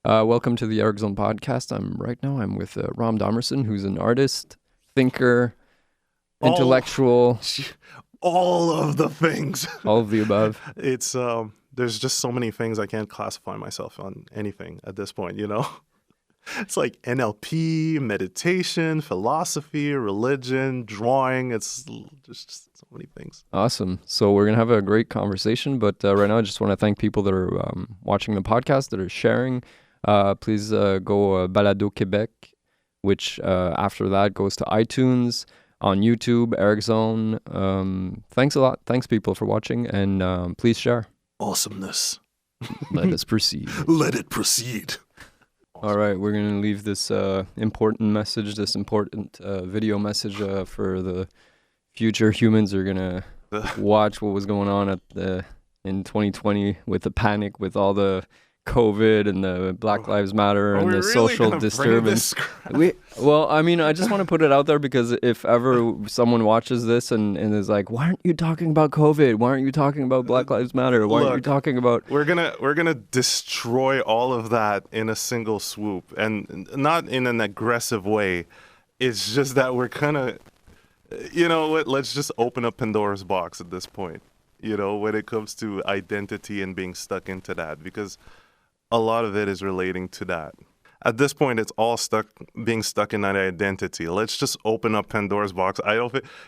Welcome to the Ericzone podcast. I'm with Rom Domerson, who's an artist, thinker, intellectual, all of the things. all of the above. It's there's just so many things I can't classify myself on anything at this point, It's like NLP, meditation, philosophy, religion, drawing. It's just so many things. Awesome. So we're gonna have a great conversation, but right now I just want to thank people that are watching the podcast, that are sharing. Please go Balado Quebec, which after that goes to iTunes, on YouTube, Ericzone. Thanks a lot. Thanks people for watching, and please share. Awesomeness. Let us proceed. Let it proceed. All right, we're going to leave this important message, this important video message for the future humans who are going to watch what was going on in 2020 with the panic, with all the COVID and the Black Lives Matter and the social disturbance. I just want to put it out there because if ever someone watches this and is like, why aren't you talking about COVID? Why aren't you talking about Black Lives Matter? Why aren't you talking about... We're gonna destroy all of that in a single swoop, and not in an aggressive way. It's just that we're kind of, let's just open up Pandora's box at this point, when it comes to identity and being stuck into that, because a lot of it is relating to that. At this point, it's all being stuck in that identity. Let's just open up Pandora's box.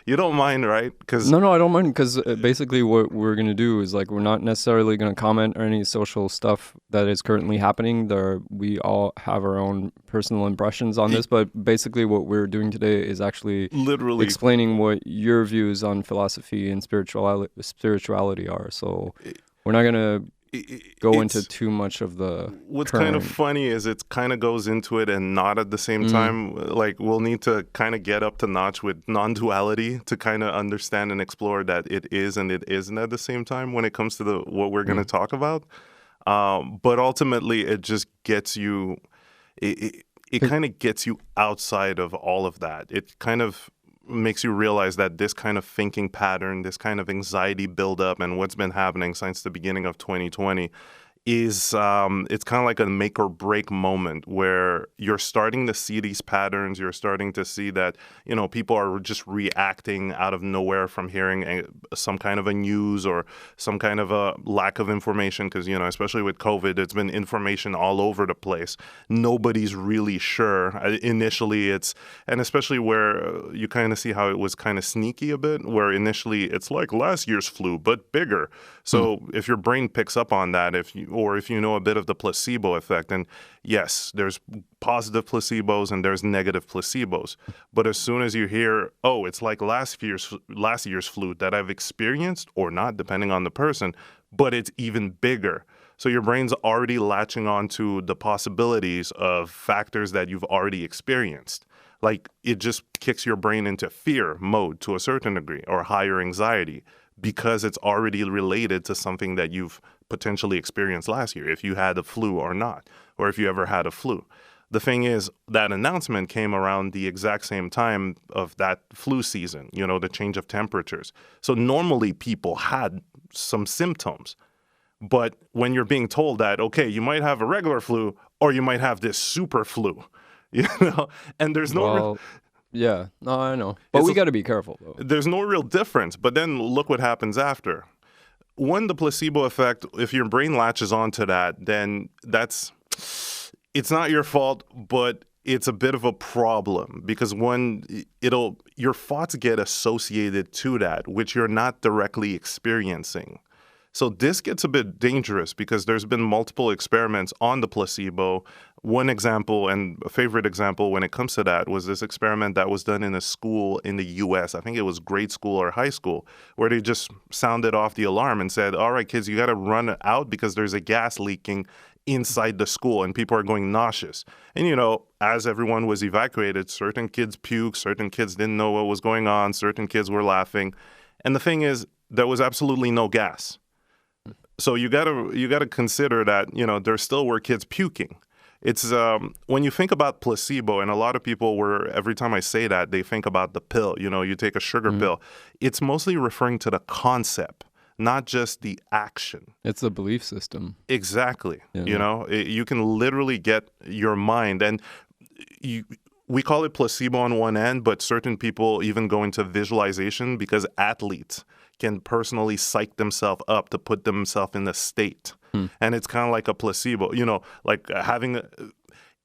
You don't mind, right? No, I don't mind, because basically what we're going to do is we're not necessarily going to comment on any social stuff that is currently happening. We all have our own personal impressions on this, but basically what we're doing today is actually literally explaining what your views on philosophy and spirituality are. So we're not going to go into too much of the what's current. Kind of funny is it kind of goes into it and not at the same time. We'll need to kind of get up to notch with non-duality to kind of understand and explore that it is and it isn't at the same time when it comes to what we're going to talk about. But ultimately it just gets you, it kind of gets you outside of all of that. It kind of makes you realize that this kind of thinking pattern, this kind of anxiety buildup, and what's been happening since the beginning of 2020 is it's kind of like a make or break moment where you're starting to see these patterns. You're starting to see that, people are just reacting out of nowhere from hearing some kind of a news or some kind of a lack of information. Because, especially with COVID, it's been information all over the place. Nobody's really sure. Initially, and especially where you kind of see how it was kind of sneaky a bit, where initially it's like last year's flu, but bigger. So if your brain picks up on that, if you know a bit of the placebo effect, and yes, there's positive placebos and there's negative placebos. But as soon as you hear, oh, it's like last year's flu that I've experienced or not, depending on the person, but it's even bigger. So your brain's already latching on to the possibilities of factors that you've already experienced. It just kicks your brain into fear mode to a certain degree, or higher anxiety, because it's already related to something that you've potentially experienced last year, if you had a flu or not, or if you ever had a flu. The thing is, that announcement came around the exact same time of that flu season, the change of temperatures. So normally people had some symptoms. But when you're being told that, okay, you might have a regular flu or you might have this super flu, and there's no... Yeah, no, I know. But we got to be careful, though. There's no real difference. But then look what happens after. One, the placebo effect, if your brain latches onto that, then it's not your fault, but it's a bit of a problem. Because your thoughts get associated to that, which you're not directly experiencing. So this gets a bit dangerous because there's been multiple experiments on the placebo. One example, and a favorite example when it comes to that, was this experiment that was done in a school in the U.S. I think it was grade school or high school, where they just sounded off the alarm and said, all right, kids, you got to run out because there's a gas leaking inside the school and people are going nauseous. And, as everyone was evacuated, certain kids puked, certain kids didn't know what was going on, certain kids were laughing. And the thing is, there was absolutely no gas. So you gotta consider that, there still were kids puking. It's when you think about placebo, and a lot of people every time I say that, they think about the pill. You take a sugar pill. It's mostly referring to the concept, not just the action. It's a belief system. Exactly. Yeah. You know, you can literally get your mind, and we call it placebo on one end, but certain people even go into visualization because athletes can personally psych themselves up to put themselves in a state. And it's kind of like a placebo, you know, like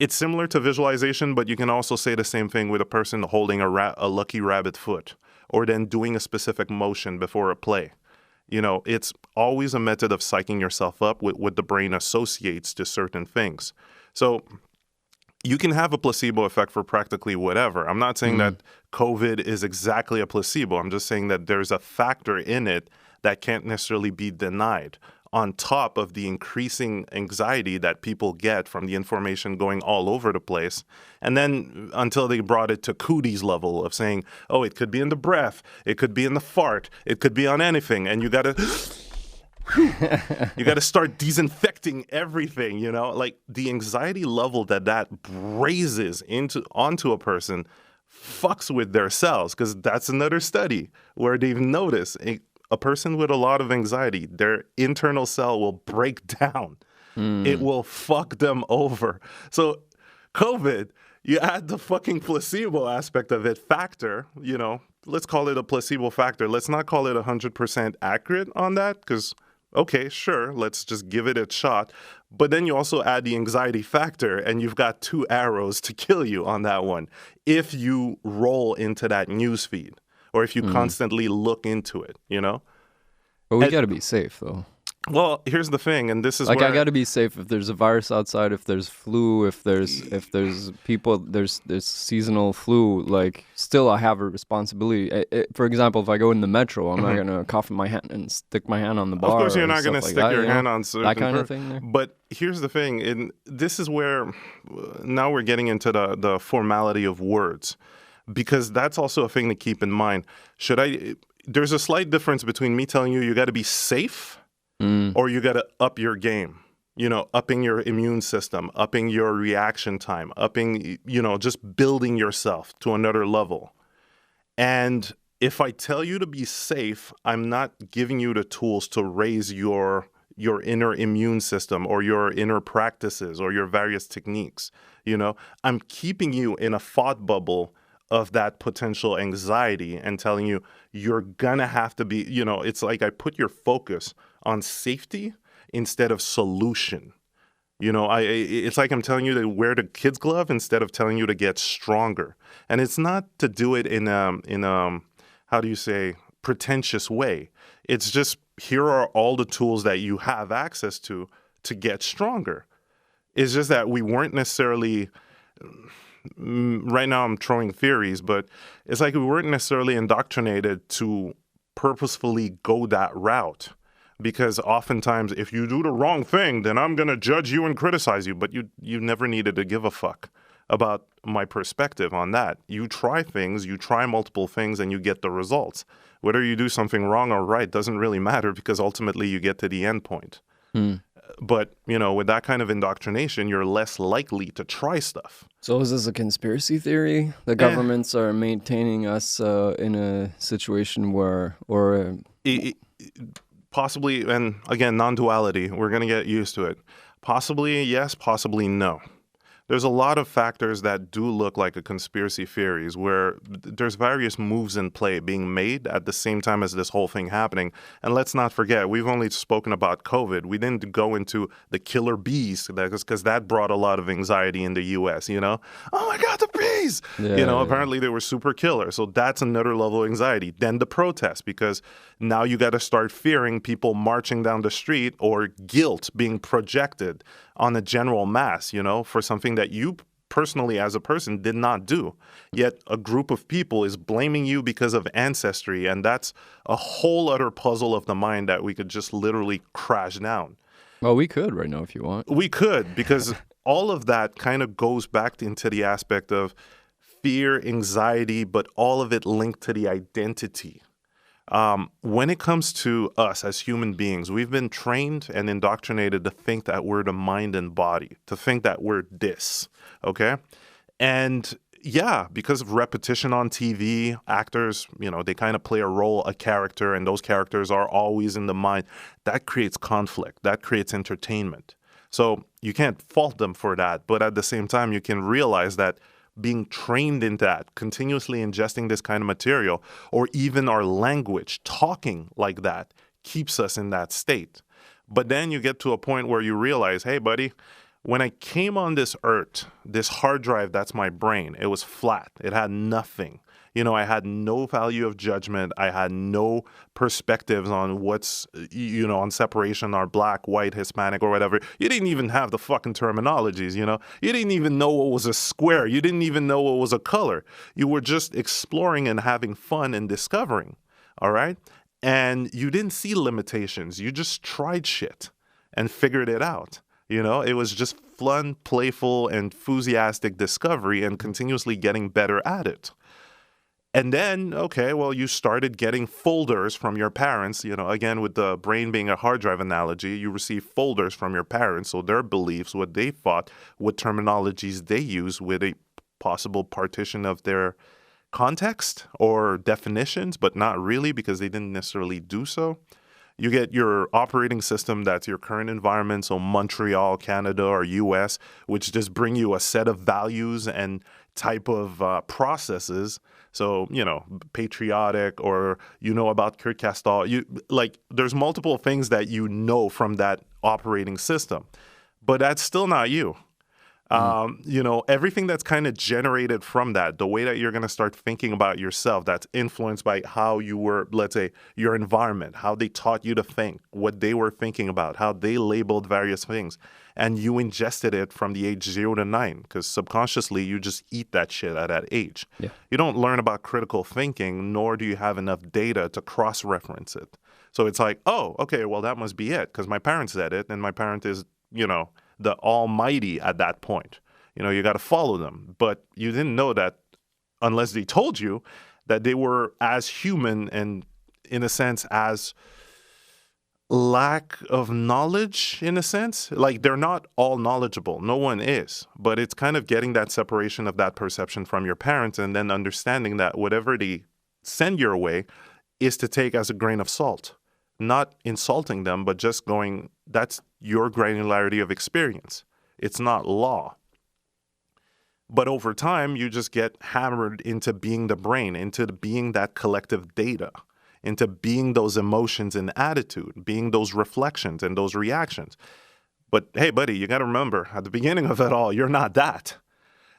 it's similar to visualization, but you can also say the same thing with a person holding a lucky rabbit foot, or then doing a specific motion before a play. You know, it's always a method of psyching yourself up with what the brain associates to certain things. So you can have a placebo effect for practically whatever. I'm not saying that COVID is exactly a placebo. I'm just saying that there's a factor in it that can't necessarily be denied, on top of the increasing anxiety that people get from the information going all over the place. And then until they brought it to Cootie's level of saying, oh, it could be in the breath, it could be in the fart, it could be on anything, and you got to start disinfecting everything, you know? Like, the anxiety level that raises onto a person fucks with their cells, because that's another study where they've noticed a person with a lot of anxiety, their internal cell will break down. It will fuck them over. So COVID, you add the fucking placebo aspect of it factor, you know, let's call it a placebo factor. Let's not call it 100% accurate on that, because, okay, sure, let's just give it a shot. But then you also add the anxiety factor, and you've got 2 arrows to kill you on that one if you roll into that news feed, or if you constantly look into it, you know? But we got to be safe, though. Well, here's the thing, and this is like, where I got to be safe if there's a virus outside, if there's flu, if there's people, there's seasonal flu. Like, still, I have a responsibility. For example, if I go in the metro, I'm not gonna cough in my hand and stick my hand on the bar. Of course, you're not gonna stick your hand on certain that kind of thing. There. But here's the thing, and this is where now we're getting into the formality of words, because that's also a thing to keep in mind. There's a slight difference between me telling you got to be safe, or you got to up your game, you know, upping your immune system, upping your reaction time, upping, you know, just building yourself to another level. And if I tell you to be safe, I'm not giving you the tools to raise your inner immune system or your inner practices or your various techniques. You know, I'm keeping you in a thought bubble of that potential anxiety and telling you you're gonna have to be, you know, it's like I put your focus on safety instead of solution. You know, it's like I'm telling you to wear the kid's glove instead of telling you to get stronger. And it's not to do it in how do you say, pretentious way. It's just, here are all the tools that you have access to get stronger. It's just that we weren't necessarily, right now I'm throwing theories, but it's like we weren't necessarily indoctrinated to purposefully go that route. Because oftentimes, if you do the wrong thing, then I'm going to judge you and criticize you. But you never needed to give a fuck about my perspective on that. You try things, you try multiple things, and you get the results. Whether you do something wrong or right doesn't really matter, because ultimately you get to the end point. But, you know, with that kind of indoctrination, you're less likely to try stuff. So is this a conspiracy theory? The governments are maintaining us in a situation where, possibly, and again, non-duality, we're going to get used to it. Possibly yes, possibly no. There's a lot of factors that do look like a conspiracy theories, where there's various moves in play being made at the same time as this whole thing happening. And let's not forget, we've only spoken about COVID. We didn't go into the killer bees, because that brought a lot of anxiety in the U.S., you know? Oh my God, the bees! Apparently they were super killer. So that's another level of anxiety. Then the protests, because now you got to start fearing people marching down the street, or guilt being projected on a general mass, you know, for something that you personally as a person did not do. Yet a group of people is blaming you because of ancestry, and that's a whole other puzzle of the mind that we could just literally crash down. Well, we could right now if you want. We could, because all of that kind of goes back into the aspect of fear, anxiety, but all of it linked to the identity. When it comes to us as human beings, we've been trained and indoctrinated to think that we're the mind and body, to think that we're this, okay? And Yeah, because of repetition on TV, actors, they kind of play a role, a character, and those characters are always in the mind. That creates conflict. That creates entertainment. So you can't fault them for that. But at the same time, you can realize that being trained in that, continuously ingesting this kind of material, or even our language, talking like that, keeps us in that state. But then you get to a point where you realize, hey, buddy, when I came on this earth, this hard drive, that's my brain, it was flat. It had nothing. I had no value of judgment. I had no perspectives on what's, on separation or black, white, Hispanic, or whatever. You didn't even have the fucking terminologies, You didn't even know what was a square. You didn't even know what was a color. You were just exploring and having fun and discovering, all right? And you didn't see limitations. You just tried shit and figured it out. It was just fun, playful, enthusiastic discovery and continuously getting better at it. And then, you started getting folders from your parents. Again, with the brain being a hard drive analogy, you receive folders from your parents. So their beliefs, what they thought, what terminologies they use with a possible partition of their context or definitions, but not really because they didn't necessarily do so. You get your operating system, that's your current environment, so Montreal, Canada, or US, which just bring you a set of values and type of processes. So, patriotic, or about Kurt Castal. There's multiple things that from that operating system, but that's still not you. Everything that's kind of generated from that, the way that you're going to start thinking about yourself, that's influenced by how you were, let's say, your environment, how they taught you to think, what they were thinking about, how they labeled various things. And you ingested it from the age 0 to 9, because subconsciously you just eat that shit at that age. Yeah. You don't learn about critical thinking, nor do you have enough data to cross-reference it. So it's like, oh, okay, well, that must be it, because my parents said it, and my parent is, the almighty at that point. You got to follow them. But you didn't know that unless they told you that they were as human and, in a sense, as lack of knowledge, in a sense. Like, they're not all knowledgeable. No one is. But it's kind of getting that separation of that perception from your parents and then understanding that whatever they send your way is to take as a grain of salt. Not insulting them, but just going, that's your granularity of experience. It's not law. But over time, you just get hammered into being the brain, into being that collective data, into being those emotions and attitude, being those reflections and those reactions. But hey, buddy, you got to remember, at the beginning of it all, you're not that.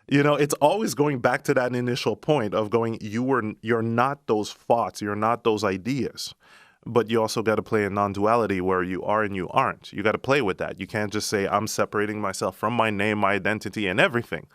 It's always going back to that initial point of going, you're not those thoughts, you're not those ideas. But you also got to play a non-duality where you are and you aren't. You got to play with that. You can't just say, I'm separating myself from my name, my identity, and everything.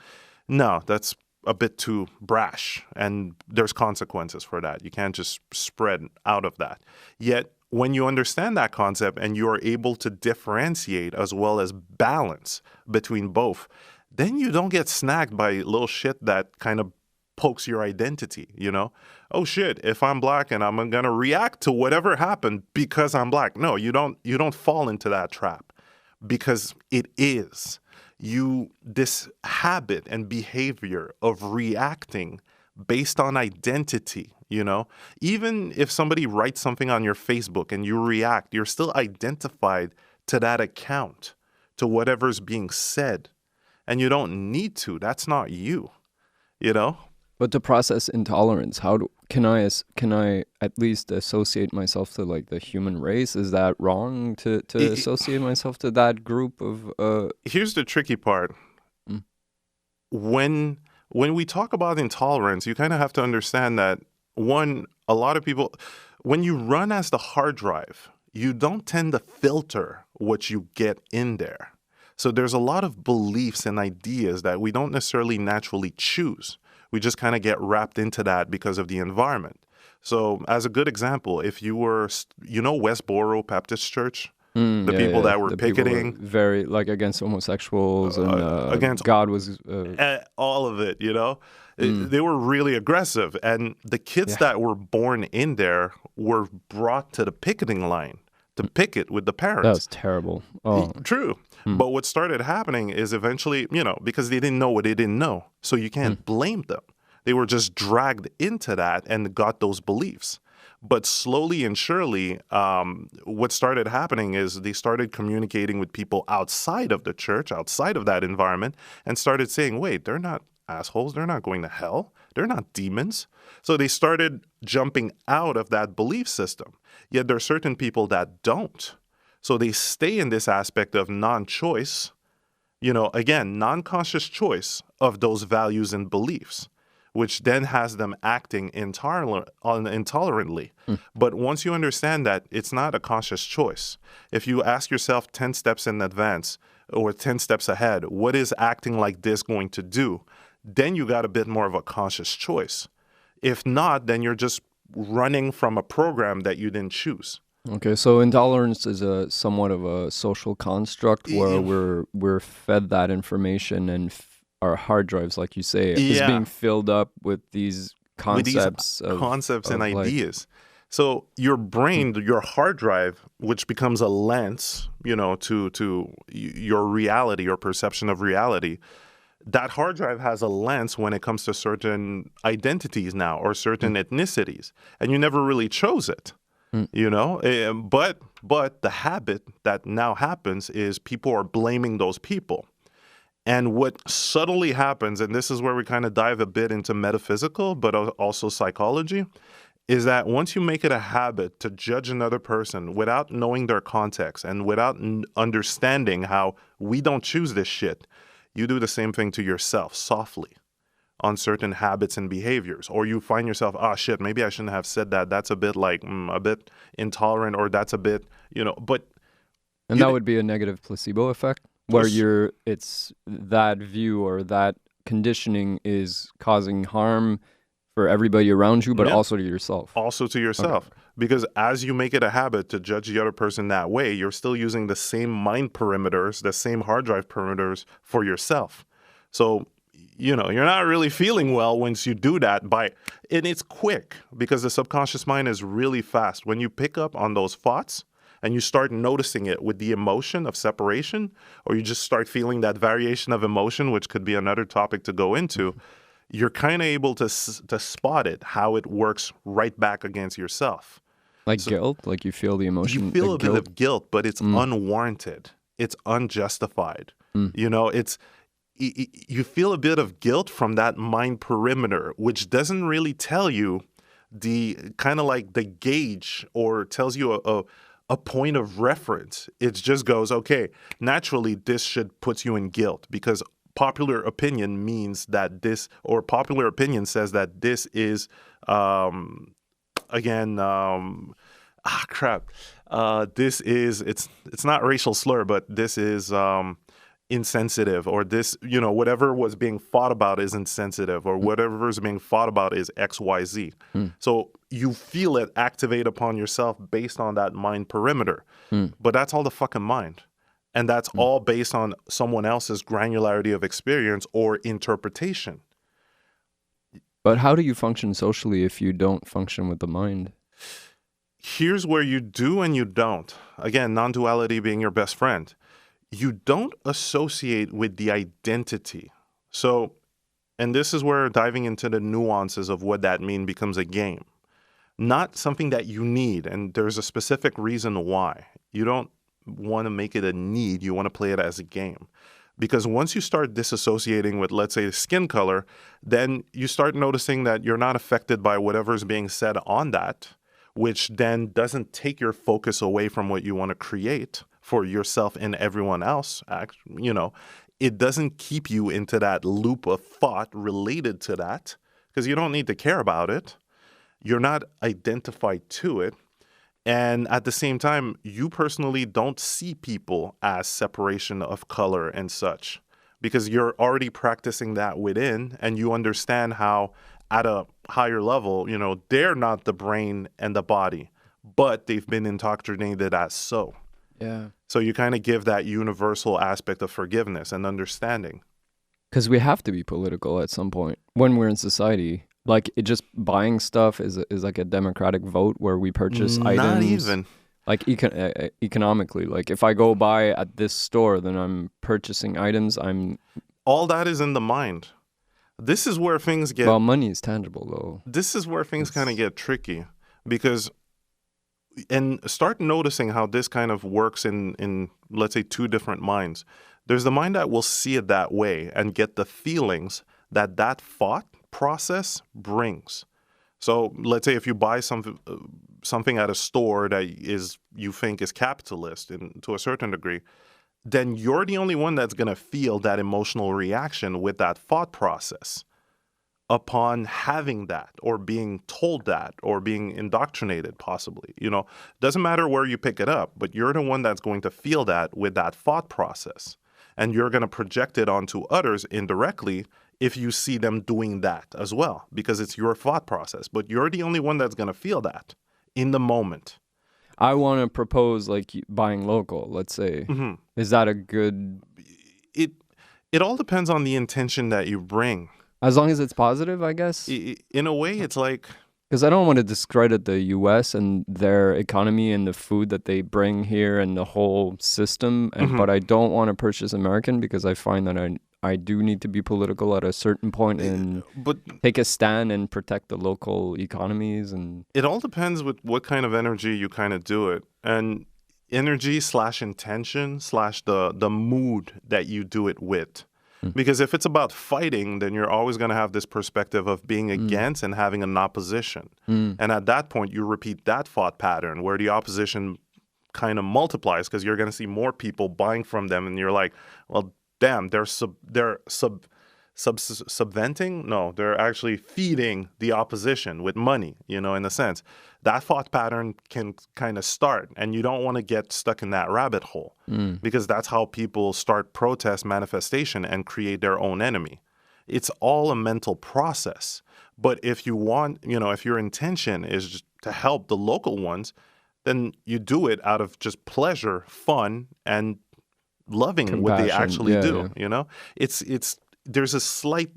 No, that's a bit too brash, and there's consequences for that. You can't just spread out of that. Yet, when you understand that concept and you are able to differentiate as well as balance between both, then you don't get snagged by little shit that kind of pokes your identity, Oh shit, if I'm black and I'm going to react to whatever happened because I'm black. No, you don't fall into that trap because it is. This habit and behavior of reacting based on identity, Even if somebody writes something on your Facebook and you react, you're still identified to that account, to whatever's being said. And you don't need to. That's not you, But to process intolerance, can I at least associate myself to like the human race? Is that wrong to associate myself to that group of? Here's the tricky part. When we talk about intolerance, you kind of have to understand that a lot of people, when you run as the hard drive, you don't tend to filter what you get in there. So there's a lot of beliefs and ideas that we don't necessarily naturally choose. We just kind of get wrapped into that because of the environment. So as a good example, if you were, Westboro Baptist Church, people that were picketing. People were very, against homosexuals and against God was... all of it, They were really aggressive. And the kids that were born in there were brought to the picketing line to picket with the parents. That was terrible. Oh. True. But what started happening is eventually, because they didn't know what they didn't know. So you can't blame them. They were just dragged into that and got those beliefs. But slowly and surely, what started happening is they started communicating with people outside of the church, outside of that environment, and started saying, wait, they're not assholes. They're not going to hell. They're not demons. So they started jumping out of that belief system. Yet there are certain people that don't. So they stay in this aspect of non-choice, again, non-conscious choice of those values and beliefs, which then has them acting intolerantly. But once you understand that it's not a conscious choice, if you ask yourself 10 steps in advance or 10 steps ahead, what is acting like this going to do? Then you got a bit more of a conscious choice. If not, then you're just running from a program that you didn't choose. Okay, so intolerance is a somewhat of a social construct where we're fed that information and our hard drives, like you say, is being filled up with these concepts, and ideas. So your brain, your hard drive, which becomes a lens, to your reality, your perception of reality, that hard drive has a lens when it comes to certain identities now or certain ethnicities, and you never really chose it. But the habit that now happens is people are blaming those people. And what subtly happens, and this is where we kind of dive a bit into metaphysical, but also psychology, is that once you make it a habit to judge another person without knowing their context and without understanding how we don't choose this shit, you do the same thing to yourself softly on certain habits and behaviors. Or you find yourself, shit, maybe I shouldn't have said that. That's a bit like a bit intolerant, or that's a bit, but. And that would be a negative placebo effect, where it's that view or that conditioning is causing harm for everybody around you, but also to yourself. Also to yourself. Okay. Because as you make it a habit to judge the other person that way, you're still using the same mind perimeters, the same hard drive perimeters for yourself. So, you're not really feeling well once you do that and it's quick because the subconscious mind is really fast. When you pick up on those thoughts and you start noticing it with the emotion of separation, or you just start feeling that variation of emotion, which could be another topic to go into, you're kind of able to spot it, how it works right back against yourself. Like guilt? Like you feel the emotion? You feel a bit of guilt, but it's unwarranted. It's unjustified. You feel a bit of guilt from that mind perimeter, which doesn't really tell you the kind of like the gauge or tells you a point of reference. It just goes, okay, naturally this should put you in guilt because popular opinion means that this, or popular opinion says that this is, this is, it's not racial slur, but this is insensitive, or this, whatever was being thought about is insensitive, or whatever is being thought about is XYZ. So you feel it activate upon yourself based on that mind perimeter. But that's all the fucking mind. And that's all based on someone else's granularity of experience or interpretation. But how do you function socially if you don't function with the mind? Here's where you do and you don't. Again, non-duality being your best friend. You don't associate with the identity. So, and this is where diving into the nuances of what that means becomes a game. Not something that you need, and there's a specific reason why. You don't want to make it a need, you want to play it as a game. Because once you start disassociating with, let's say, skin color, then you start noticing that you're not affected by whatever's being said on that, which then doesn't take your focus away from what you want to create for yourself and everyone else. It doesn't keep you into that loop of thought related to that, because you don't need to care about it. You're not identified to it. And at the same time, you personally don't see people as separation of color and such, because you're already practicing that within, and you understand how at a higher level, they're not the brain and the body, but they've been indoctrinated as so. Yeah. So you kind of give that universal aspect of forgiveness and understanding. Because we have to be political at some point when we're in society. Like, it just buying stuff is like a democratic vote where we purchase items. Not even. Like economically, like if I go buy at this store, then I'm purchasing items. All that is in the mind. This is where things get... Well, money is tangible, though. This is where things kind of get tricky because... And start noticing how this kind of works in, let's say, two different minds. There's the mind that will see it that way and get the feelings that thought process brings. So let's say if you buy something at a store that you think is capitalist to a certain degree, then you're the only one that's going to feel that emotional reaction with that thought process upon having that or being told that or being indoctrinated possibly. Doesn't matter where you pick it up, but you're the one that's going to feel that with that thought process. And you're going to project it onto others indirectly if you see them doing that as well, because it's your thought process. But you're the only one that's going to feel that in the moment. I want to propose like buying local, let's say. Mm-hmm. Is that a good... It all depends on the intention that you bring. As long as it's positive, I guess. In a way, it's like... Because I don't want to discredit the U.S. and their economy and the food that they bring here and the whole system, but I don't want to purchase American because I find that I do need to be political at a certain point and take a stand and protect the local economies. And it all depends with what kind of energy you kind of do it. And energy / intention / the mood that you do it with. Because if it's about fighting, then you're always going to have this perspective of being against and having an opposition. And at that point, you repeat that thought pattern where the opposition kind of multiplies because you're going to see more people buying from them. And you're like, well, damn, they're subventing? No, they're actually feeding the opposition with money, in a sense. That thought pattern can kind of start, and you don't want to get stuck in that rabbit hole because that's how people start protest manifestation and create their own enemy. It's all a mental process. But if you want, if your intention is just to help the local ones, then you do it out of just pleasure, fun, and loving compassion. What they actually do. Yeah. There's a slight,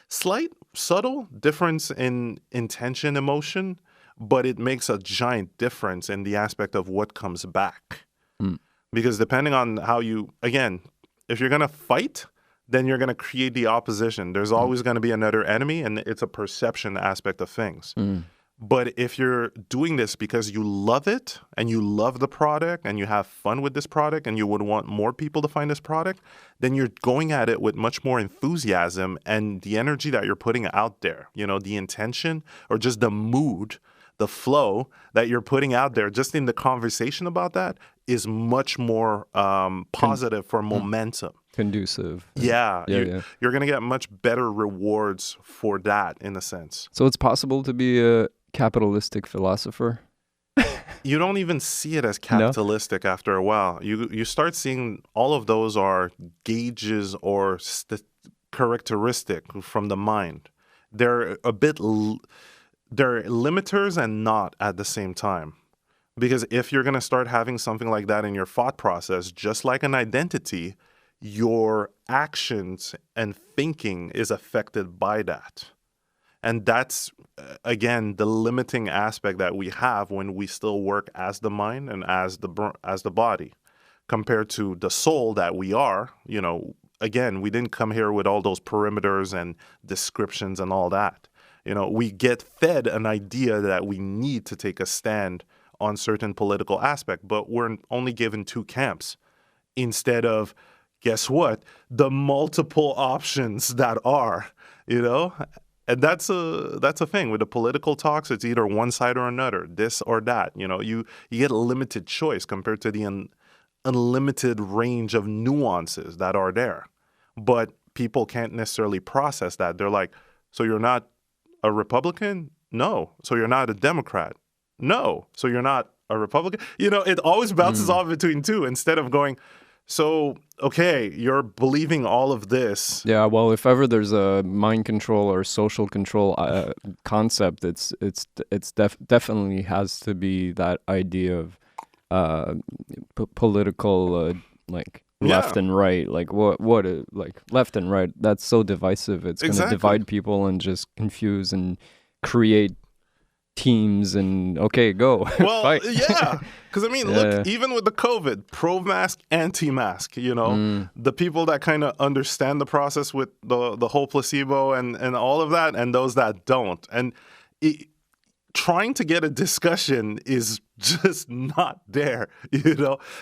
subtle difference in intention, emotion, but it makes a giant difference in the aspect of what comes back. Because depending on how if you're going to fight, then you're going to create the opposition. There's always going to be another enemy, and it's a perception aspect of things. But if you're doing this because you love it and you love the product and you have fun with this product and you would want more people to find this product, then you're going at it with much more enthusiasm and the energy that you're putting out there, the intention or just the mood, the flow that you're putting out there just in the conversation about that is much more positive for momentum. Conducive. Yeah. You're going to get much better rewards for that in a sense. So it's possible to be a capitalistic philosopher? You don't even see it as capitalistic after a while. You start seeing all of those are gauges or characteristic from the mind. They're they're limiters and not at the same time. Because if you're going to start having something like that in your thought process, just like an identity, your actions and thinking is affected by that. And that's, again, the limiting aspect that we have when we still work as the mind and as the body, compared to the soul that we are. Again, we didn't come here with all those perimeters and descriptions and all that. We get fed an idea that we need to take a stand on certain political aspect, but we're only given two camps instead of, guess what, the multiple options that are, And that's a thing with the political talks. It's either one side or another, this or that. You get a limited choice compared to the unlimited range of nuances that are there. But people can't necessarily process that. They're like, so you're not a Republican? No. So you're not a Democrat? No. So you're not a Republican? It always bounces off between two instead of going, so, okay, you're believing all of this. Yeah, well, if ever there's a mind control or social control concept, it's definitely has to be that idea of political left and right. Like left and right. That's so divisive. It's going to divide people and just confuse and create teams and okay, go. Well, fight. yeah. Because, I mean, look, even with the COVID, pro-mask, anti-mask, the people that kind of understand the process with the whole placebo and all of that, and those that don't. And trying to get a discussion is just not there,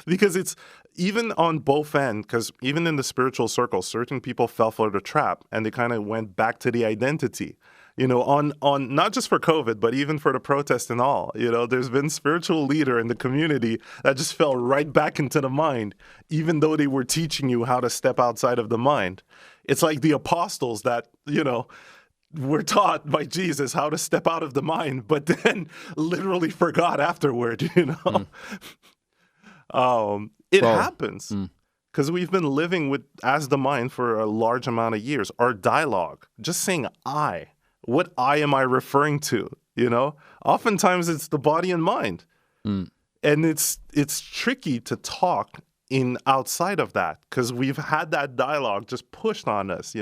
because it's even on both ends, because even in the spiritual circle, certain people fell for the trap and they kind of went back to the identity. On not just for COVID, but even for the protest and all, there's been spiritual leader in the community that just fell right back into the mind, even though they were teaching you how to step outside of the mind. It's like the apostles that, were taught by Jesus how to step out of the mind, but then literally forgot afterward, It happens because we've been living as the mind for a large amount of years. Our dialogue, just saying I. What I am I referring to? Oftentimes it's the body and mind, and it's tricky to talk in outside of that because we've had that dialogue just pushed on us.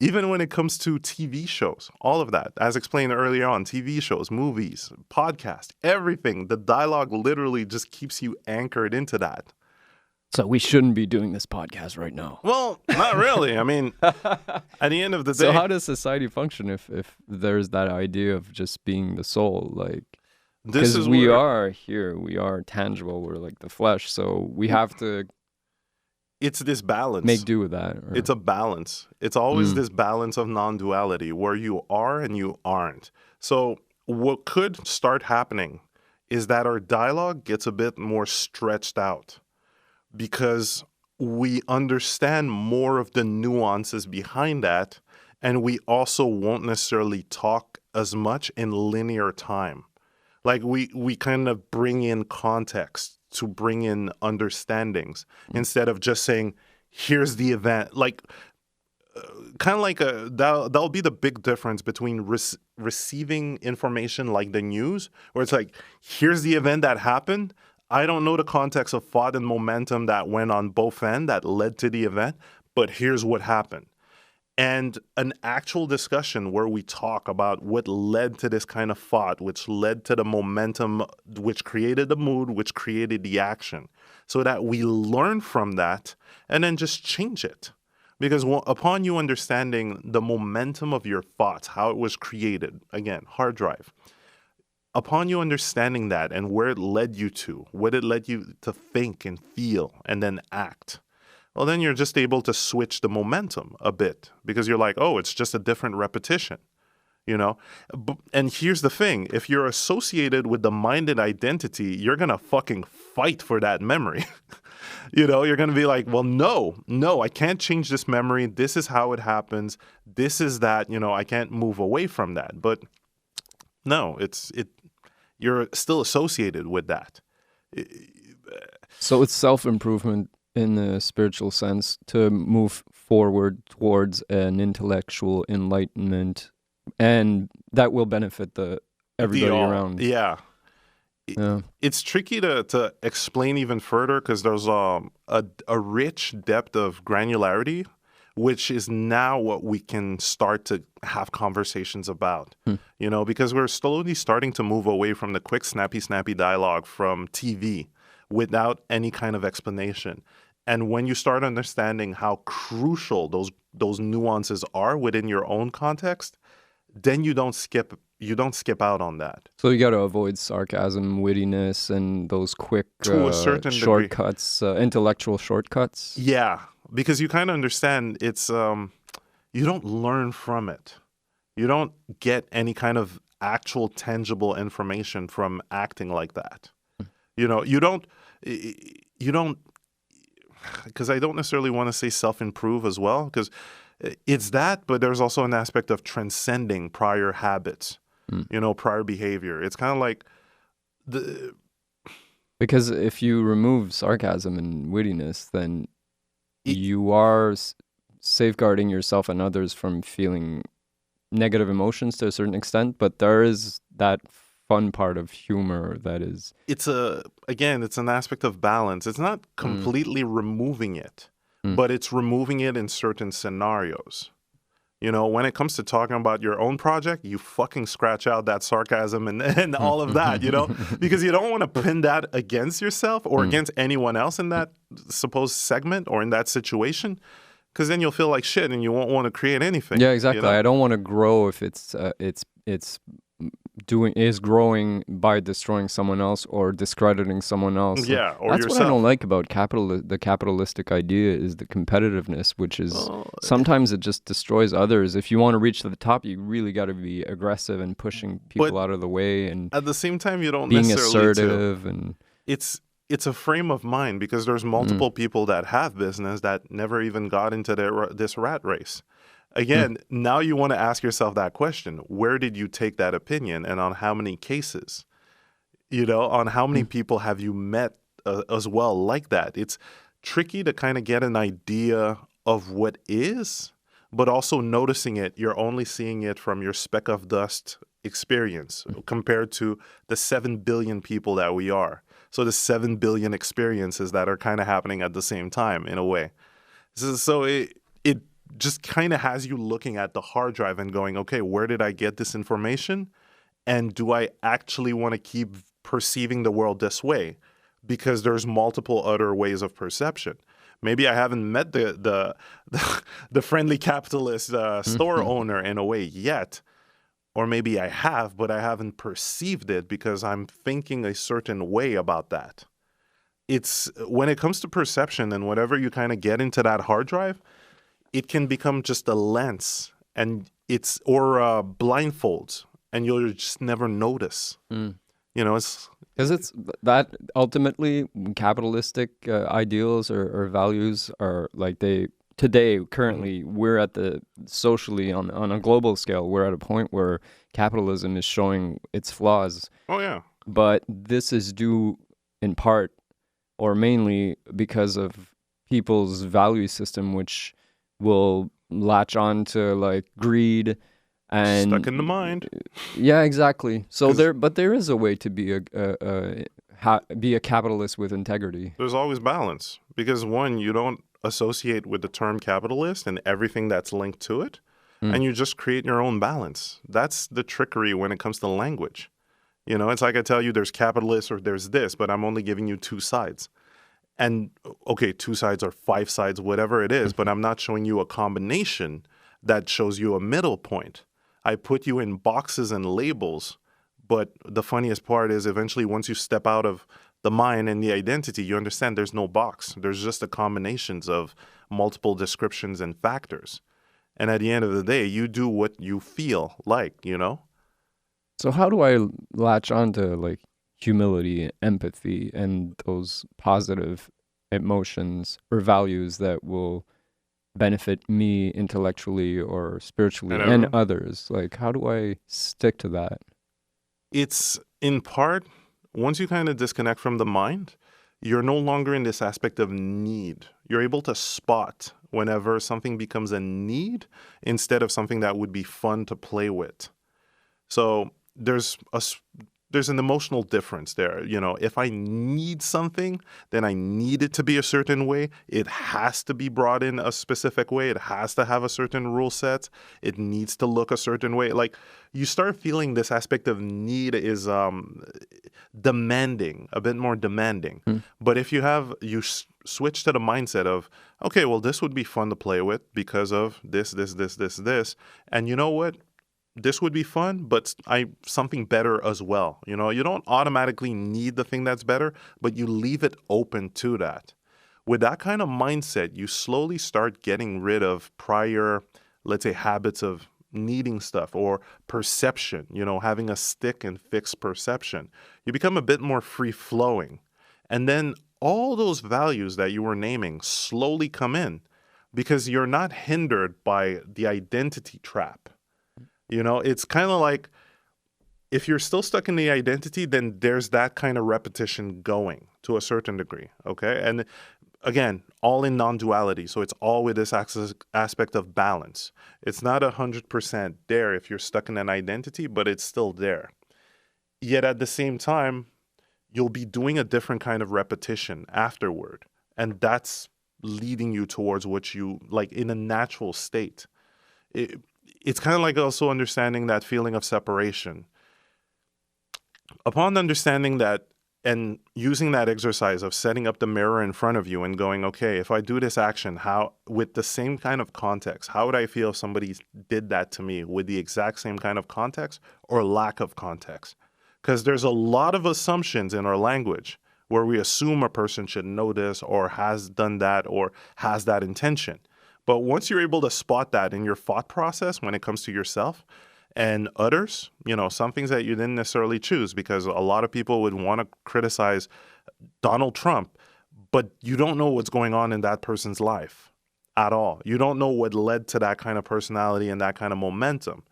Even when it comes to TV shows, all of that, as explained earlier on, TV shows, movies, podcasts, everything. The dialogue literally just keeps you anchored into that. So we shouldn't be doing this podcast right now. Well, not really. I mean, at the end of the day. So how does society function if there's that idea of just being the soul? Like, because we are here, we are tangible, we're like the flesh. So we have to. It's this balance. Make do with that. It's a balance. It's always this balance of non-duality where you are and you aren't. So what could start happening is that our dialogue gets a bit more stretched out, because we understand more of the nuances behind that, and we also won't necessarily talk as much in linear time. Like we kind of bring in context to bring in understandings instead of just saying, here's the event. Like, kind of like that'll be the big difference between receiving information like the news, where it's like, here's the event that happened. I don't know the context of thought and momentum that went on both ends that led to the event, but here's what happened. And an actual discussion where we talk about what led to this kind of thought, which led to the momentum, which created the mood, which created the action, so that we learn from that and then just change it. Because upon you understanding the momentum of your thoughts, how it was created, again, hard drive, upon you understanding that and where it led you to, what it led you to think and feel and then act, well, then you're just able to switch the momentum a bit, because you're like, oh, it's just a different repetition, And here's the thing. If you're associated with the minded identity, you're going to fucking fight for that memory. You're going to be like, well, no, I can't change this memory. This is how it happens. This is that, I can't move away from that. But no, you're still associated with that. So it's self-improvement in the spiritual sense to move forward towards an intellectual enlightenment, and that will benefit everybody around. Yeah. It's tricky to explain even further, because there's a rich depth of granularity, which is now what we can start to have conversations about, because we're slowly starting to move away from the quick, snappy dialogue from TV without any kind of explanation. And when you start understanding how crucial those nuances are within your own context, then you don't skip out on that. So you got to avoid sarcasm, wittiness, and those quick to a certain shortcuts, intellectual shortcuts. Yeah, because you kind of understand it's you don't learn from it. You don't get any kind of actual tangible information from acting like that. You don't, because I don't necessarily want to say self-improve as well, because it's that, but there's also an aspect of transcending prior habits, prior behavior. It's kind of like because if you remove sarcasm and wittiness, then you are safeguarding yourself and others from feeling negative emotions to a certain extent, but there is that fun part of humor that is... It's an aspect of balance. It's not completely removing it, but it's removing it in certain scenarios. You know, when it comes to talking about your own project, you fucking scratch out that sarcasm and all of that, you know, because you don't want to pin that against yourself or against anyone else in that supposed segment or in that situation, because then you'll feel like shit and you won't want to create anything. Yeah, exactly. You know? I don't want to grow if it's growing by destroying someone else or discrediting someone else. Yeah, or that's yourself. what I don't like about the capitalistic idea is the competitiveness, which is sometimes it just destroys others. If you want to reach to the top, you really got to be aggressive and pushing people out of the way, and at the same time, you don't being necessarily assertive and it's a frame of mind, because there's multiple people that have business that never even got into this rat race. Again, now you want to ask yourself that question. Where did you take that opinion, and on how many cases? You know, on how many people have you met as well like that? It's tricky to kind of get an idea of what is, but also noticing it, you're only seeing it from your speck of dust experience compared to the 7 billion people that we are. So the 7 billion experiences that are kind of happening at the same time in a way. So it just kind of has you looking at the hard drive and going, okay, where did I get this information? And do I actually want to keep perceiving the world this way? Because there's multiple other ways of perception. Maybe I haven't met the friendly capitalist store owner in a way yet. Or maybe I have, but I haven't perceived it because I'm thinking a certain way about that. It's when it comes to perception and whatever you kind of get into that hard drive, it can become just a lens or blindfolds, and you'll just never notice. You know, it's because it's that ultimately capitalistic ideals or values are like currently we're at socially on a global scale, we're at a point where capitalism is showing its flaws. Oh yeah. But this is due in part or mainly because of people's value system, which will latch on to like greed and stuck in the mind. Yeah, exactly. So there is a way to be a capitalist with integrity. There's always balance, because one, you don't associate with the term capitalist and everything that's linked to it, and you just create your own balance. That's the trickery when it comes to language. You know, it's like I tell you there's capitalist or there's this, but I'm only giving you two sides. And okay, two sides or five sides, whatever it is, but I'm not showing you a combination that shows you a middle point. I put you in boxes and labels, but the funniest part is eventually once you step out of the mind and the identity, you understand there's no box. There's just a combinations of multiple descriptions and factors. And at the end of the day, you do what you feel like, you know? So how do I latch onto like humility, empathy, and those positive emotions or values that will benefit me intellectually or spiritually and others? Like, how do I stick to that? It's in part, once you kind of disconnect from the mind, you're no longer in this aspect of need. You're able to spot whenever something becomes a need instead of something that would be fun to play with. So there's an emotional difference there. You know, if I need something, then I need it to be a certain way. It has to be brought in a specific way. It has to have a certain rule set. It needs to look a certain way. Like, you start feeling this aspect of need is demanding, a bit more demanding. But if you switch to the mindset of, okay, well, this would be fun to play with because of this. And you know what? This would be fun, but something better as well. You know, you don't automatically need the thing that's better, but you leave it open to that. With that kind of mindset, you slowly start getting rid of prior, let's say, habits of needing stuff or perception, you know, having a stick and fixed perception. You become a bit more free-flowing. And then all those values that you were naming slowly come in because you're not hindered by the identity trap. You know, it's kind of like if you're still stuck in the identity, then there's that kind of repetition going to a certain degree, okay? And again, all in non-duality, so it's all with this aspect of balance. It's not 100% there if you're stuck in an identity, but it's still there. Yet at the same time, you'll be doing a different kind of repetition afterward, and that's leading you towards what you like in a natural state. it's kind of like also understanding that feeling of separation. Upon understanding that and using that exercise of setting up the mirror in front of you and going, okay, if I do this action, how, with the same kind of context, how would I feel if somebody did that to me with the exact same kind of context or lack of context? Because there's a lot of assumptions in our language where we assume a person should know this or has done that or has that intention. But once you're able to spot that in your thought process when it comes to yourself and others, some things that you didn't necessarily choose, because a lot of people would want to criticize Donald Trump, but you don't know what's going on in that person's life at all. You don't know what led to that kind of personality and that kind of momentum.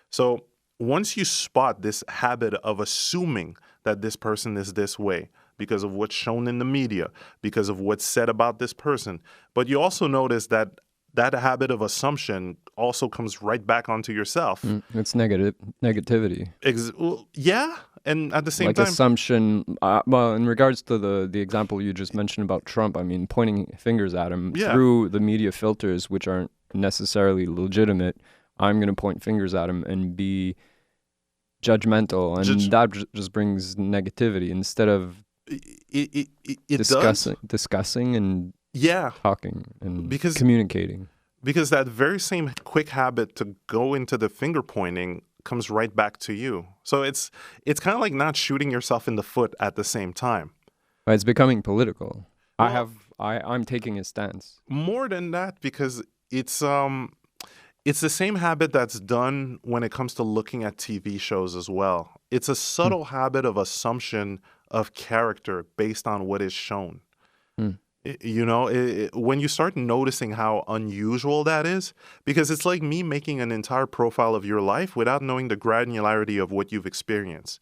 So once you spot this habit of assuming that this person is this way because of what's shown in the media, because of what's said about this person, but you also notice that habit of assumption also comes right back onto yourself. It's negativity. Yeah, and at the same time, assumption. Well, in regards to the example you just mentioned about Trump, I mean, pointing fingers at him through the media filters, which aren't necessarily legitimate. I'm going to point fingers at him and be judgmental, and that just brings negativity instead of discussing and talking and communicating. Because that very same quick habit to go into the finger pointing comes right back to you. So it's kind of like not shooting yourself in the foot at the same time. It's becoming political. Well, I'm taking a stance. More than that, because it's the same habit that's done when it comes to looking at TV shows as well. It's a subtle habit of assumption of character based on what is shown. When you start noticing how unusual that is, because it's like me making an entire profile of your life without knowing the granularity of what you've experienced.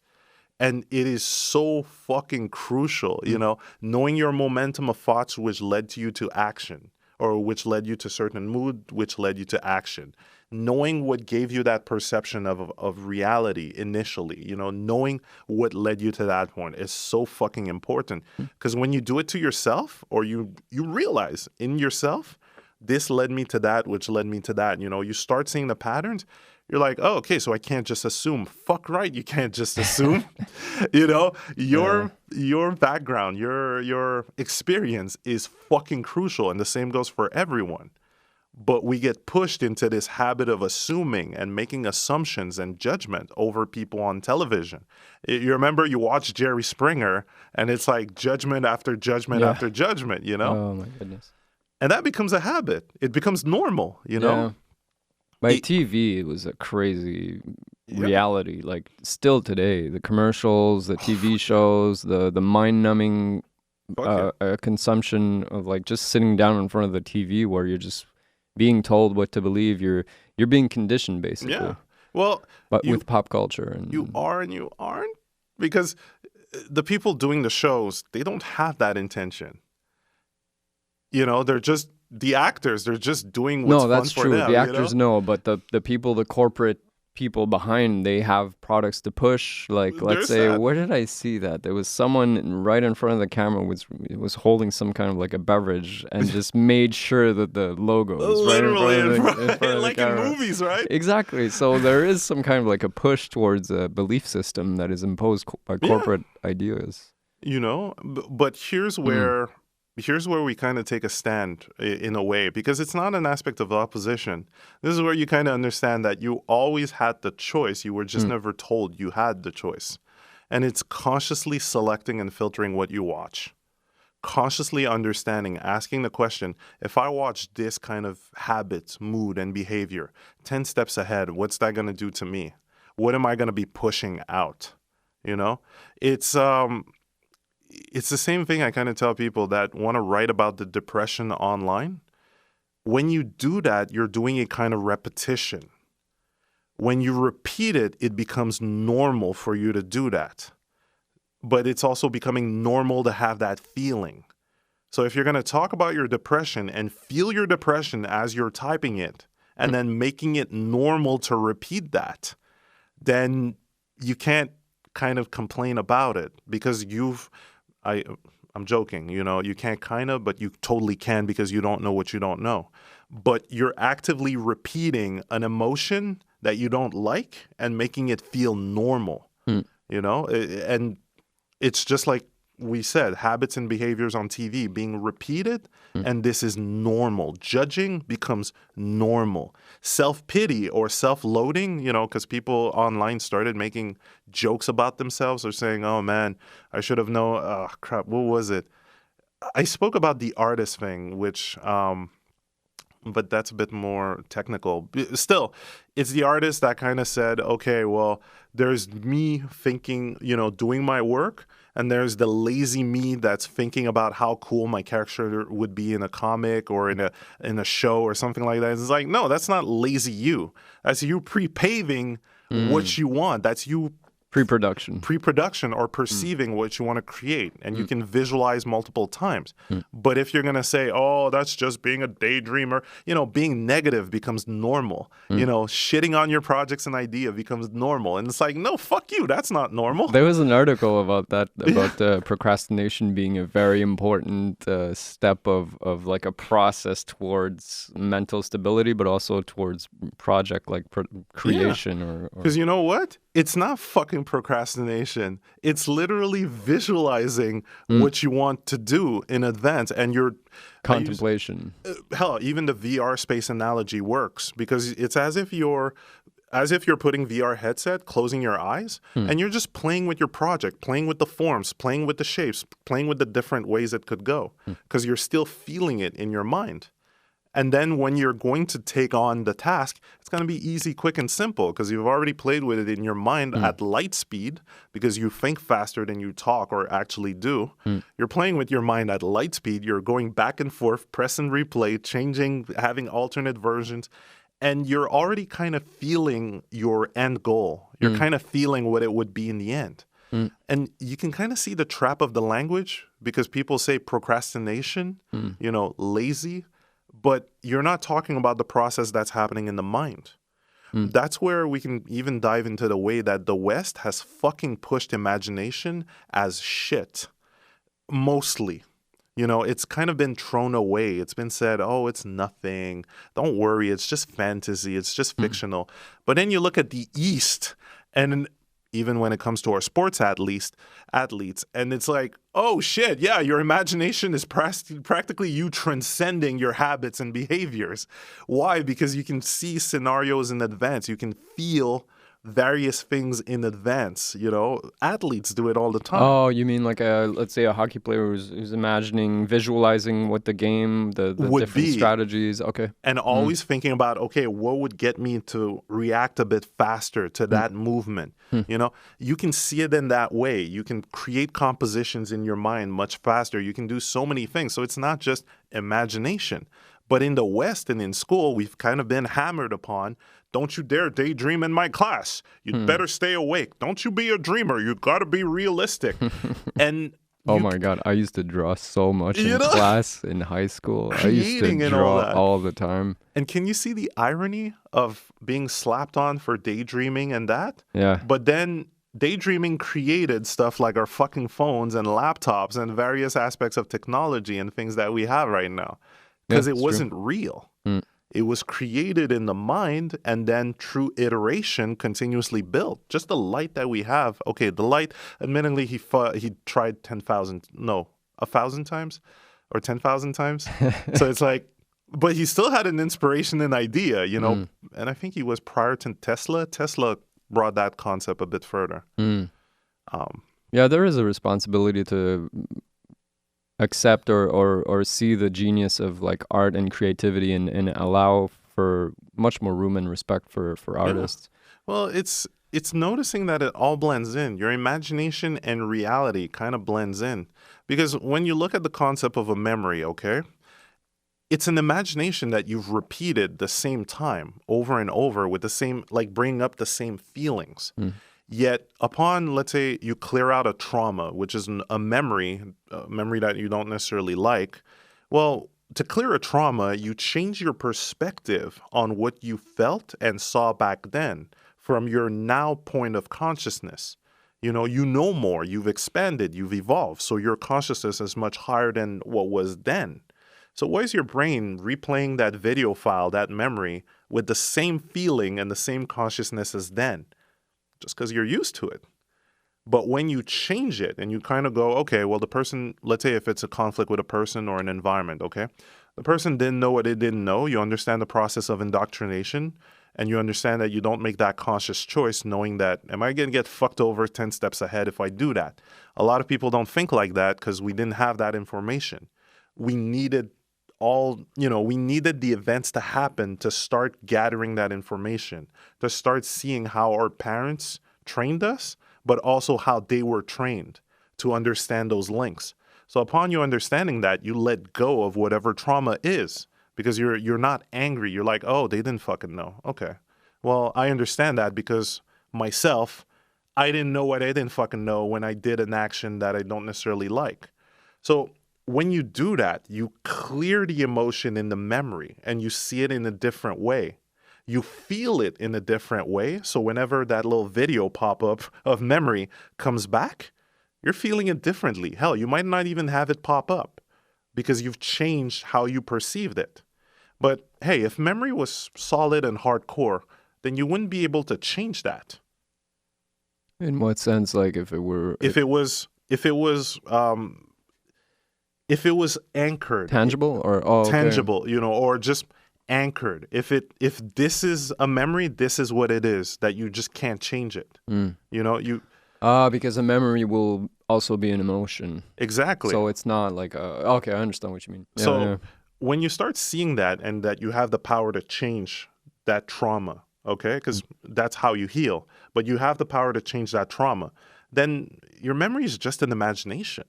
And it is so fucking crucial, knowing your momentum of thoughts which led you to action, or which led you to certain mood, which led you to action. Knowing what gave you that perception of reality initially, knowing what led you to that point is so fucking important. Because when you do it to yourself, or you realize in yourself, this led me to that, which led me to that, you start seeing the patterns. You're like, oh, okay, so I can't just assume. Fuck right, you can't just assume. Your background, your experience is fucking crucial, and the same goes for everyone. But we get pushed into this habit of assuming and making assumptions and judgment over people on television. You remember you watch Jerry Springer, and it's like judgment after judgment after judgment, Oh, my goodness. And that becomes a habit. It becomes normal, know? By TV, it was a crazy reality. Like, still today, the commercials, the TV shows, the mind-numbing consumption of, like, just sitting down in front of the TV where you're just being told what to believe. You're being conditioned, basically. Yeah. Well, but with pop culture. And you are and you aren't. Because the people doing the shows, they don't have that intention. They're just the actors. They're just doing what's fun for them. No, that's true. The actors know, but the people, the corporate people behind, they have products to push. Like, let's say, where did I see that? There was someone right in front of the camera was holding some kind of like a beverage and just made sure that the logo was literally right in front of the like camera. In movies, right? Exactly. So there is some kind of like a push towards a belief system that is imposed by corporate ideas. But here's where we kind of take a stand in a way, because it's not an aspect of opposition. This is where you kind of understand that you always had the choice. You were just never told you had the choice. And it's consciously selecting and filtering what you watch. Consciously understanding, asking the question, if I watch this kind of habit, mood, and behavior, 10 steps ahead, what's that going to do to me? What am I going to be pushing out? It's the same thing I kind of tell people that want to write about the depression online. When you do that, you're doing a kind of repetition. When you repeat it, it becomes normal for you to do that. But it's also becoming normal to have that feeling. So if you're going to talk about your depression and feel your depression as you're typing it, and then making it normal to repeat that, then you can't kind of complain about it, because I'm joking, you can't kind of, but you totally can, because you don't know what you don't know. but you're actively repeating an emotion that you don't like and making it feel normal, and it's just like we said, habits and behaviors on TV being repeated, and this is normal. Judging becomes normal. Self-pity or self-loathing, because people online started making jokes about themselves or saying, oh man, I should have known, oh crap, what was it? I spoke about the artist thing, which, but that's a bit more technical. Still, it's the artist that kind of said, okay, well, there's me thinking, doing my work, and there's the lazy me that's thinking about how cool my character would be in a comic or in a show or something like that. It's like, no, that's not lazy you. That's you pre-paving what you want. That's you pre-production or perceiving what you want to create, and you can visualize multiple times. But if you're going to say, oh, that's just being a daydreamer, being negative becomes normal. Shitting on your projects and idea becomes normal. And it's like, no, fuck you. That's not normal. There was an article about that, about procrastination being a very important step of like a process towards mental stability, but also towards project like creation. Because you know what? It's not fucking procrastination. It's literally visualizing what you want to do in advance, and your contemplation. Hell, even the VR space analogy works, because it's as if you're putting VR headset, closing your eyes, and you're just playing with your project, playing with the forms, playing with the shapes, playing with the different ways it could go, because you're still feeling it in your mind. And then when you're going to take on the task, it's going to be easy, quick, and simple, because you've already played with it in your mind at light speed, because you think faster than you talk or actually do. You're playing with your mind at light speed. You're going back and forth, press and replay, changing, having alternate versions. And you're already kind of feeling your end goal. You're kind of feeling what it would be in the end. And you can kind of see the trap of the language, because people say procrastination, lazy. But you're not talking about the process that's happening in the mind. That's where we can even dive into the way that the West has fucking pushed imagination as shit. Mostly. It's kind of been thrown away. It's been said, oh, it's nothing. Don't worry. It's just fantasy. It's just fictional. But then you look at the East, and even when it comes to our sports athletes, and it's like, oh shit, yeah, your imagination is practically you transcending your habits and behaviors. Why? Because you can see scenarios in advance. You can feel various things in advance. Athletes do it all the time. Oh, you mean like let's say a hockey player who's imagining, visualizing what the game, the different strategies. Okay. And always thinking about, okay, what would get me to react a bit faster to that movement? You can see it in that way. You can create compositions in your mind much faster. You can do so many things. So it's not just imagination. But in the West and in school, we've kind of been hammered upon, don't you dare daydream in my class. You'd better stay awake. Don't you be a dreamer. You got to be realistic. And oh my God, I used to draw so much in class in high school. I used to draw all the time. And can you see the irony of being slapped on for daydreaming and that? Yeah. But then daydreaming created stuff like our fucking phones and laptops and various aspects of technology and things that we have right now. Because it wasn't real. It was created in the mind and then through iteration continuously built. Just the light that we have. Okay, the light, admittedly, he tried 1,000 times or 10,000 times. So it's like, but he still had an inspiration and idea, And I think he was prior to Tesla. Tesla brought that concept a bit further. Yeah, there is a responsibility to accept or see the genius of like art and creativity and allow for much more room and respect for artists. Well, it's noticing that it all blends in. Your imagination and reality kind of blends in. Because when you look at the concept of a memory, okay, it's an imagination that you've repeated the same time over and over with the same, like bringing up the same feelings. Yet upon, let's say, you clear out a trauma, which is a memory that you don't necessarily like, well, to clear a trauma, you change your perspective on what you felt and saw back then from your now point of consciousness. You know more, you've expanded, you've evolved, so your consciousness is much higher than what was then. So why is your brain replaying that video file, that memory, with the same feeling and the same consciousness as then? Just because you're used to it. But when you change it and you kind of go, okay, well, the person, let's say if it's a conflict with a person or an environment, okay? The person didn't know what it didn't know. You understand the process of indoctrination, and you understand that you don't make that conscious choice knowing that, am I going to get fucked over 10 steps ahead if I do that? A lot of people don't think like that because we didn't have that information. We needed we needed the events to happen to start gathering that information, to start seeing how our parents trained us, but also how they were trained to understand those links. So upon you understanding that, you let go of whatever trauma is because you're not angry. You're like, oh, they didn't fucking know. Okay. Well, I understand that because myself, I didn't know what I didn't fucking know when I did an action that I don't necessarily like. So when you do that, you clear the emotion in the memory and you see it in a different way. You feel it in a different way. So whenever that little video pop-up of memory comes back, you're feeling it differently. Hell, you might not even have it pop up because you've changed how you perceived it. But hey, if memory was solid and hardcore, then you wouldn't be able to change that. In what sense? Like if it was anchored, tangible or tangible, or just anchored. If this is a memory, this is what it is, that you just can't change it. Because a memory will also be an emotion. Exactly. So it's not like okay, I understand what you mean. When you start seeing that and that you have the power to change that trauma, okay, because that's how you heal, but you have the power to change that trauma, then your memory is just an imagination.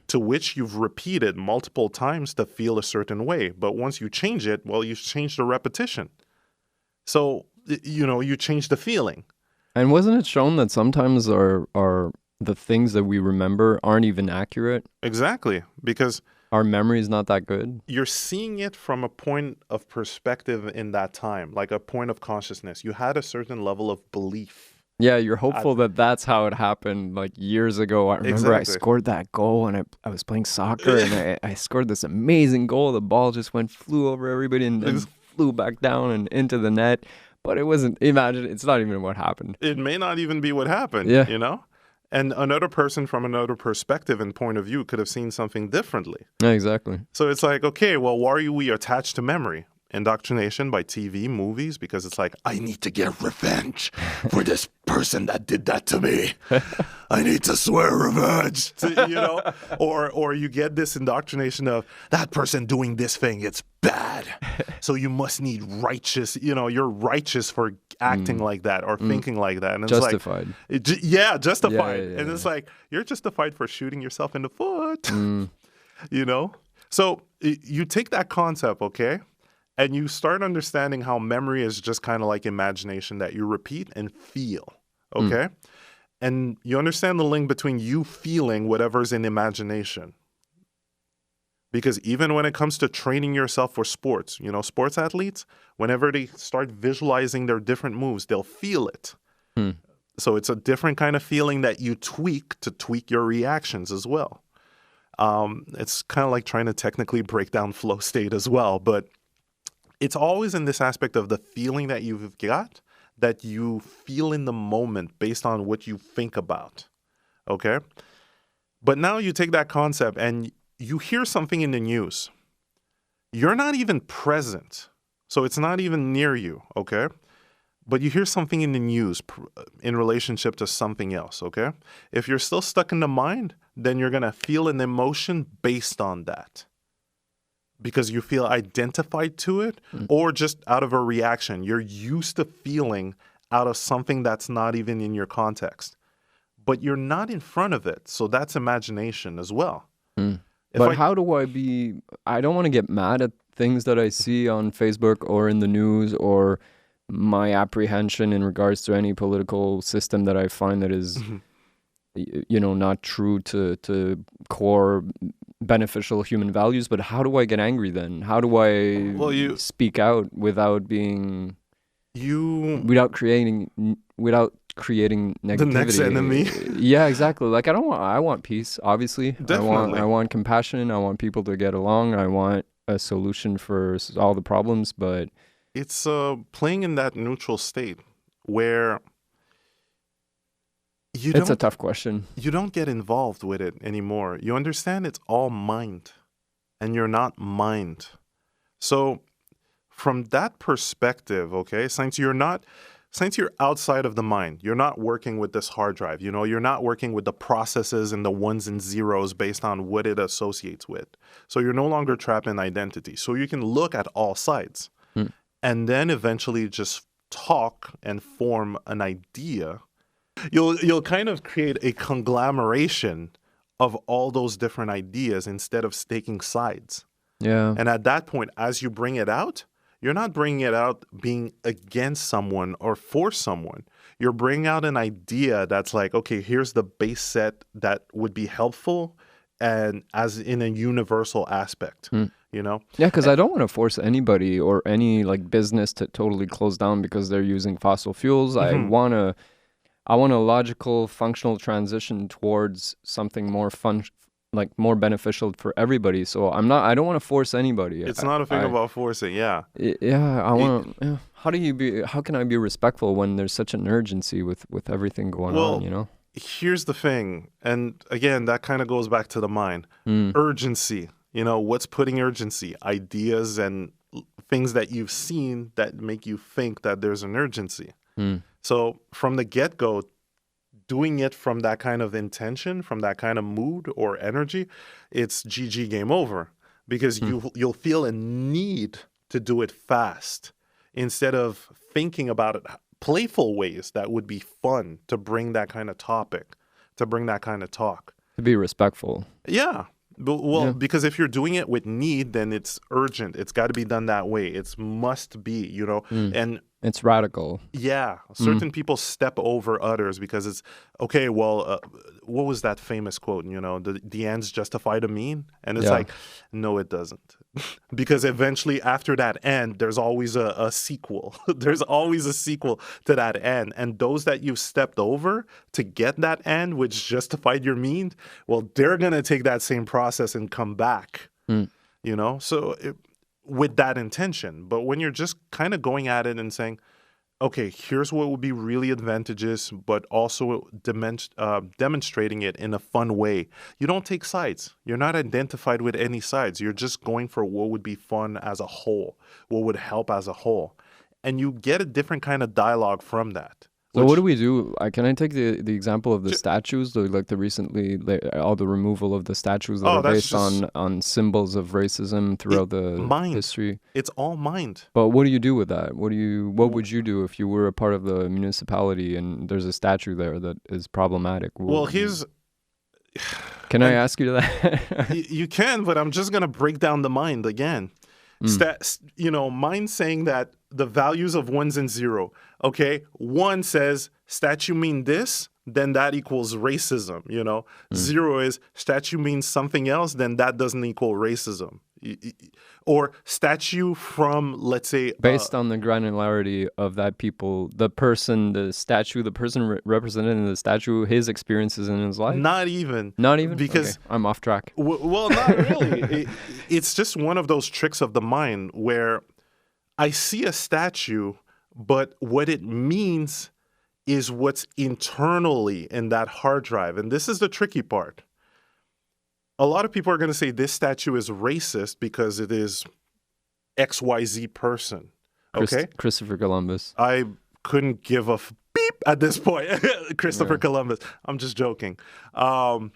To which you've repeated multiple times to feel a certain way. But once you change it, well, you've changed the repetition. So, you change the feeling. And wasn't it shown that sometimes the things that we remember aren't even accurate? Exactly, because our memory is not that good. You're seeing it from a point of perspective in that time, like a point of consciousness. You had a certain level of belief. Yeah, you're hopeful that that's how it happened like years ago. I remember I scored that goal and I was playing soccer and I scored this amazing goal. The ball just flew over everybody and flew back down and into the net. But it wasn't, it's not even what happened. It may not even be what happened, And another person from another perspective and point of view could have seen something differently. Yeah, exactly. So it's like, okay, well, why are we attached to memory? Indoctrination by TV, movies, because it's like, I need to get revenge for this person that did that to me. I need to swear revenge, or you get this indoctrination of that person doing this thing, it's bad. So you must need righteous, you're righteous for acting like that or thinking like that. And it's justified. Justified. And it's like, you're justified for shooting yourself in the foot, So you take that concept, okay? And you start understanding how memory is just kind of like imagination that you repeat and feel, okay? And you understand the link between you feeling whatever's in imagination. Because even when it comes to training yourself for sports, sports athletes, whenever they start visualizing their different moves, they'll feel it. So it's a different kind of feeling that you tweak to tweak your reactions as well. It's kind of like trying to technically break down flow state as well, but it's always in this aspect of the feeling that you've got that you feel in the moment based on what you think about, okay? But now you take that concept and you hear something in the news. You're not even present, so it's not even near you, okay? But you hear something in the news in relationship to something else, okay? If you're still stuck in the mind, then you're going to feel an emotion based on that. Because you feel identified to it or just out of a reaction. You're used to feeling out of something that's not even in your context. But you're not in front of it. So that's imagination as well. But how do I don't want to get mad at things that I see on Facebook or in the news or my apprehension in regards to any political system that I find that is, not true to core beneficial human values. But how do I get angry then? How do I speak out without being without creating negativity. The next enemy. Yeah, exactly. Like I want peace, obviously. Definitely. I want compassion. I want people to get along. I want a solution for all the problems, but It's playing in that neutral state where it's a tough question. You don't get involved with it anymore. You understand it's all mind, and you're not mind. So from that perspective, okay, since you're outside of the mind, you're not working with this hard drive, you're not working with the processes and the ones and zeros based on what it associates with. So you're no longer trapped in identity. So you can look at all sides and then eventually just talk and form an idea. You'll kind of create a conglomeration of all those different ideas instead of taking sides. Yeah. And at that point, as you bring it out, you're not bringing it out being against someone or for someone. You're bringing out an idea that's like, okay, here's the base set that would be helpful and as in a universal aspect, Yeah, because I don't want to force anybody or any like business to totally close down because they're using fossil fuels. I want a logical, functional transition towards something more fun, like more beneficial for everybody. So I don't want to force anybody. It's not a thing about forcing, yeah. How can I be respectful when there's such an urgency with everything going on, Here's the thing, and again, that kind of goes back to the mind. Urgency, what's putting urgency? Ideas and things that you've seen that make you think that there's an urgency. So from the get-go, doing it from that kind of intention, from that kind of mood or energy, it's GG, game over. Because you'll feel a need to do it fast instead of thinking about it playful ways that would be fun to bring that kind of topic, to bring that kind of talk. To be respectful. Yeah. Because if you're doing it with need, then it's urgent. It's got to be done that way. It must be, and it's radical. Yeah. Certain people step over others because it's, okay, well, what was that famous quote? The ends justify the mean. And it's like, no, it doesn't. Because eventually after that end, there's always a sequel. There's always a sequel to that end. And those that you've stepped over to get that end, which justified your mean, well, they're going to take that same process and come back, So with that intention. But when you're just kind of going at it and saying, okay, here's what would be really advantageous, but also demonstrating it in a fun way. You don't take sides. You're not identified with any sides. You're just going for what would be fun as a whole, what would help as a whole. And you get a different kind of dialogue from that. So what do we do? Can I take the example of the statues, all the removal of the statues that are based on symbols of racism throughout the history? It's all mind. But what do you do with that? What would you do if you were a part of the municipality and there's a statue there that is problematic? Can I ask you that? You can, but I'm just gonna break down the mind again. Mind saying that the values of ones and zero. Okay, one says statue mean this, then that equals racism. Zero is statue means something else, then that doesn't equal racism. Or statue from, let's say, based on the granularity of that people, the person represented in the statue, his experiences in his life. Not even because okay, I'm off track. Well, not really. It's just one of those tricks of the mind where I see a statue, but what it means is what's internally in that hard drive. And this is the tricky part. A lot of people are going to say this statue is racist because it is XYZ person. Okay? Christopher Columbus. I couldn't give a beep at this point. Christopher Columbus. I'm just joking. Some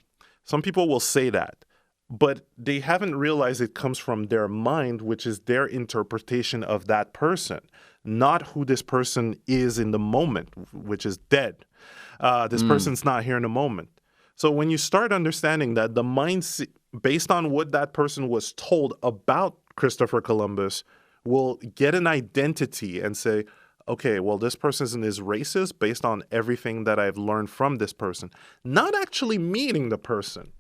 people will say that. But they haven't realized it comes from their mind, which is their interpretation of that person, not who this person is in the moment, which is dead. This person's not here in the moment. So when you start understanding that the mind, based on what that person was told about Christopher Columbus, will get an identity and say, okay, well, this person is racist based on everything that I've learned from this person. Not actually meeting the person.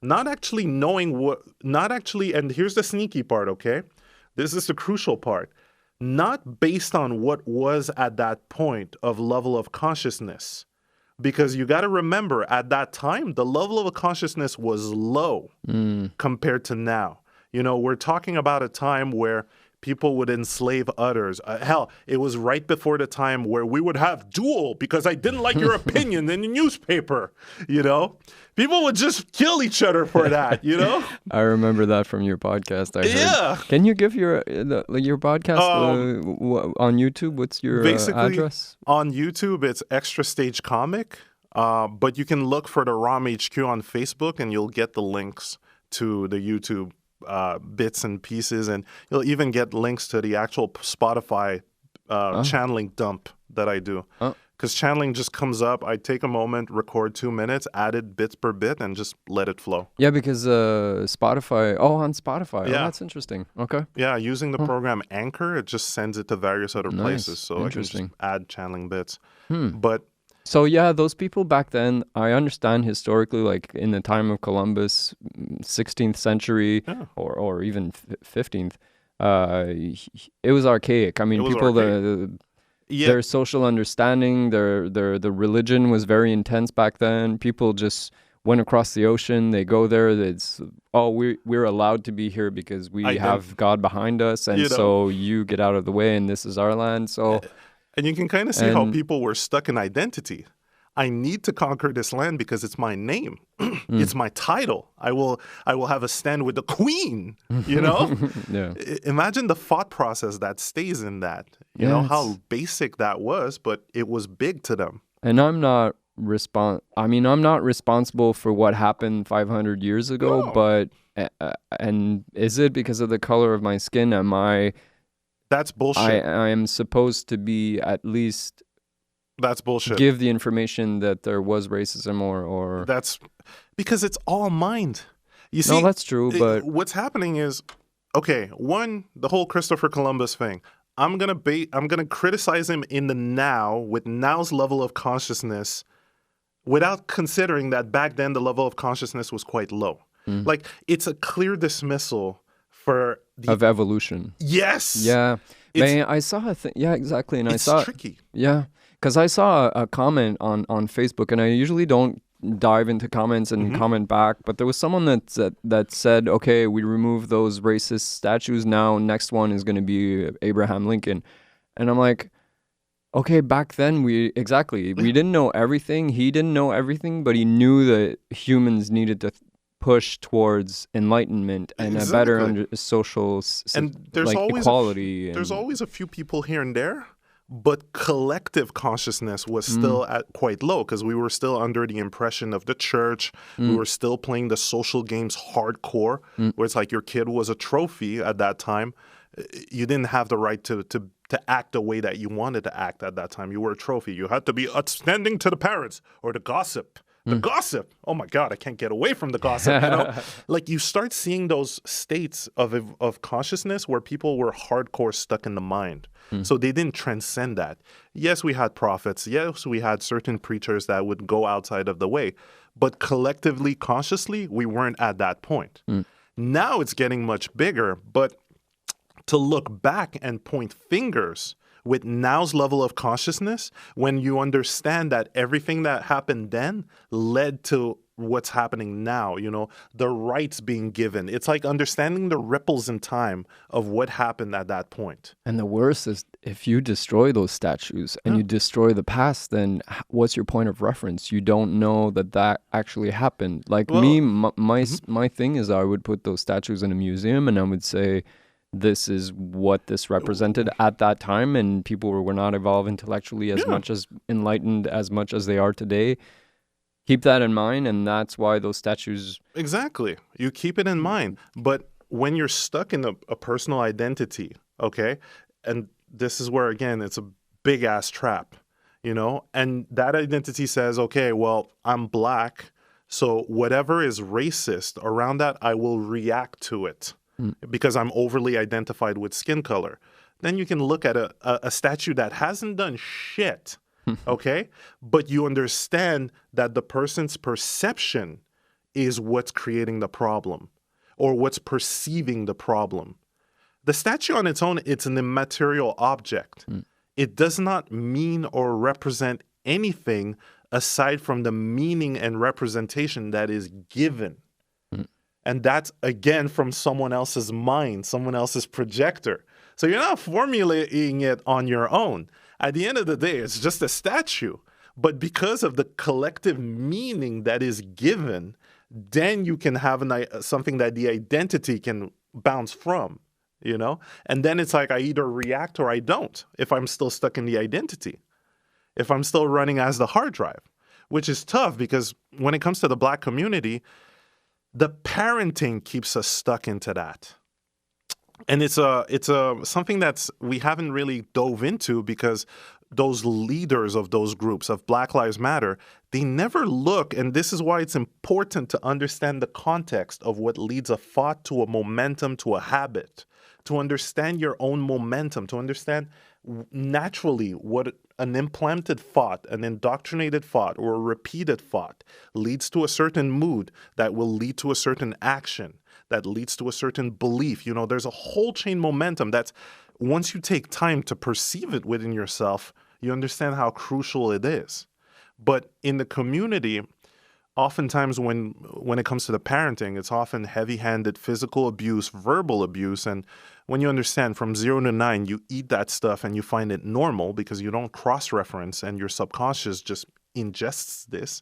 Not actually knowing and here's the sneaky part, okay? This is the crucial part. not based on what was at that point of level of consciousness. Because you got to remember, at that time, the level of consciousness was low compared to now. You know, we're talking about a time where people would enslave others. Hell, it was right before the time where we would have duel because I didn't like your opinion in the newspaper, you know? People would just kill each other for that, you know? I remember that from your podcast. I heard. Yeah. Can you give your podcast on YouTube? What's your Basically, address? On YouTube, it's Extrastagecomic, but you can look for the ROM HQ on Facebook and you'll get the links to the YouTube bits and pieces, and you'll even get links to the actual Spotify channeling dump that I do. Because channeling just comes up, I take a moment, record 2 minutes, add it bit per bit, and just let it flow. Yeah, because Spotify. Oh, on Spotify. Yeah. Oh, that's interesting. Okay. Yeah, using the program Anchor, it just sends it to various other places, so I can just add channeling bits. But so yeah, those people back then, I understand historically, like in the time of Columbus, 16th century, or even 15th, it was archaic. I mean, people, their social understanding, the religion was very intense back then. People just went across the ocean. They go there. It's we're allowed to be here because we have God behind us, and so you get out of the way, and this is our land. So. And you can kind of see how people were stuck in identity. I need to conquer this land because it's my name. It's my title. I will have a stand with the queen, you know? Yeah. Imagine the thought process that stays in that. You know how basic that was, but it was big to them. And I'm not responsible for what happened 500 years ago, but and is it because of the color of my skin? That's bullshit. I am supposed to be at least. That's bullshit. Give the information that there was racism or. That's because it's all mind. You see, no, that's true. But what's happening is, okay, one, the whole Christopher Columbus thing. I'm gonna criticize him in the now with now's level of consciousness, without considering that back then the level of consciousness was quite low. Like it's a clear dismissal. Of evolution. Yes. Yeah. I saw a thing. Yeah, exactly. And it's tricky. Yeah. Because I saw a comment on Facebook, and I usually don't dive into comments and comment back, but there was someone that said, okay, we remove those racist statues. Now, next one is going to be Abraham Lincoln. And I'm like, okay, back then we didn't know everything. He didn't know everything, but he knew that humans needed to push towards enlightenment and a better social and there's always equality. There's always a few people here and there, but collective consciousness was still at quite low because we were still under the impression of the church. We were still playing the social games hardcore, where it's like your kid was a trophy at that time. You didn't have the right to act the way that you wanted to act at that time. You were a trophy. You had to be outstanding to the parents or the gossip. The gossip. Oh my God, I can't get away from the gossip. You know, like you start seeing those states of consciousness where people were hardcore stuck in the mind. So they didn't transcend that. Yes, we had prophets. Yes, we had certain preachers that would go outside of the way. But collectively, consciously, we weren't at that point. Now it's getting much bigger. But to look back and point fingers with now's level of consciousness, when you understand that everything that happened then led to what's happening now, you know, the rights being given. It's like understanding the ripples in time of what happened at that point. And the worst is if you destroy those statues and you destroy the past, then what's your point of reference? You don't know that actually happened. Like my thing is I would put those statues in a museum and I would say, this is what this represented at that time, and people were not evolved intellectually as much as enlightened as much as they are today. Keep that in mind, and that's why those statues... Exactly. You keep it in mind. But when you're stuck in a personal identity, okay, and this is where, again, it's a big-ass trap, you know, and that identity says, okay, well, I'm black, so whatever is racist around that, I will react to it. Because I'm overly identified with skin color. Then you can look at a statue that hasn't done shit, okay? But you understand that the person's perception is what's creating the problem or what's perceiving the problem. The statue on its own, it's an immaterial object. It does not mean or represent anything aside from the meaning and representation that is given. And that's, again, from someone else's mind, someone else's projector. So you're not formulating it on your own. At the end of the day, it's just a statue. But because of the collective meaning that is given, then you can have something that the identity can bounce from, you know? And then it's like I either react or I don't if I'm still stuck in the identity, if I'm still running as the hard drive, which is tough because when it comes to the Black community, the parenting keeps us stuck into that. And it's something that's we haven't really dove into because those leaders of those groups of Black Lives Matter, they never look, and this is why it's important to understand the context of what leads a thought to a momentum to a habit, to understand your own momentum, to understand naturally what an implanted thought, an indoctrinated thought, or a repeated thought leads to a certain mood that will lead to a certain action, that leads to a certain belief. You know, there's a whole chain momentum that's, once you take time to perceive it within yourself, you understand how crucial it is. But in the community, oftentimes when it comes to the parenting, it's often heavy-handed physical abuse, verbal abuse, and when you understand from 0 to 9, you eat that stuff and you find it normal because you don't cross-reference and your subconscious just ingests this,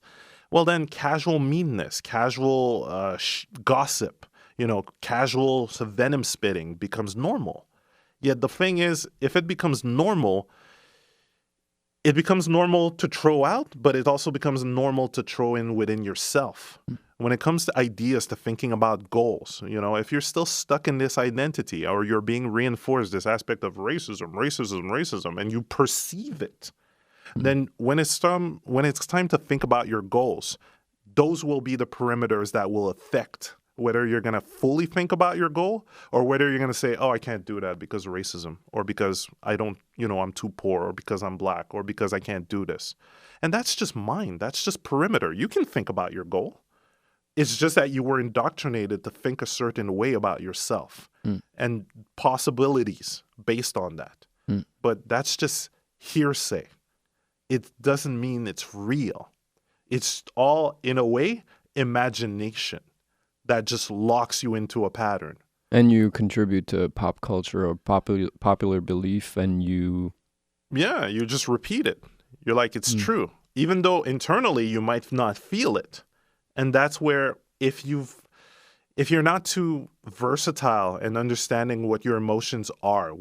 well then casual meanness, casual gossip, you know, casual venom spitting becomes normal. Yet the thing is, if it becomes normal, it becomes normal to throw out, but it also becomes normal to throw in within yourself. When it comes to ideas, to thinking about goals, you know, if you're still stuck in this identity or you're being reinforced this aspect of racism, and you perceive it, then when it's time to think about your goals, those will be the perimeters that will affect whether you're going to fully think about your goal or whether you're going to say, oh, I can't do that because of racism or because I don't, you know, I'm too poor or because I'm Black or because I can't do this. And that's just mind. That's just perimeter. You can think about your goal. It's just that you were indoctrinated to think a certain way about yourself and possibilities based on that. But that's just hearsay. It doesn't mean it's real. It's all, in a way, imagination that just locks you into a pattern. And you contribute to pop culture or popular belief, and you... Yeah, you just repeat it. You're like, it's true. Even though internally you might not feel it. And that's where if you're not too versatile in understanding what your emotions are,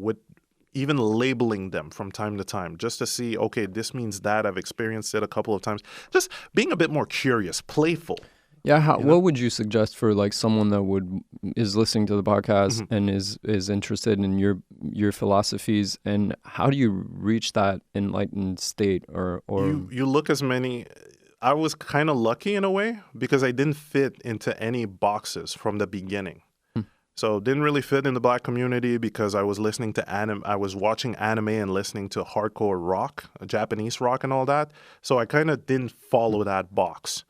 even labeling them from time to time, just to see, okay, this means that, I've experienced it a couple of times. Just being a bit more curious, playful. Yeah, what would you suggest for like someone that is listening to the podcast and is interested in your philosophies, and how do you reach that enlightened state or you look as many. I was kind of lucky in a way because I didn't fit into any boxes from the beginning. So didn't really fit in the Black community because I was listening to I was watching anime and listening to hardcore rock, Japanese rock and all that. So I kind of didn't follow that box.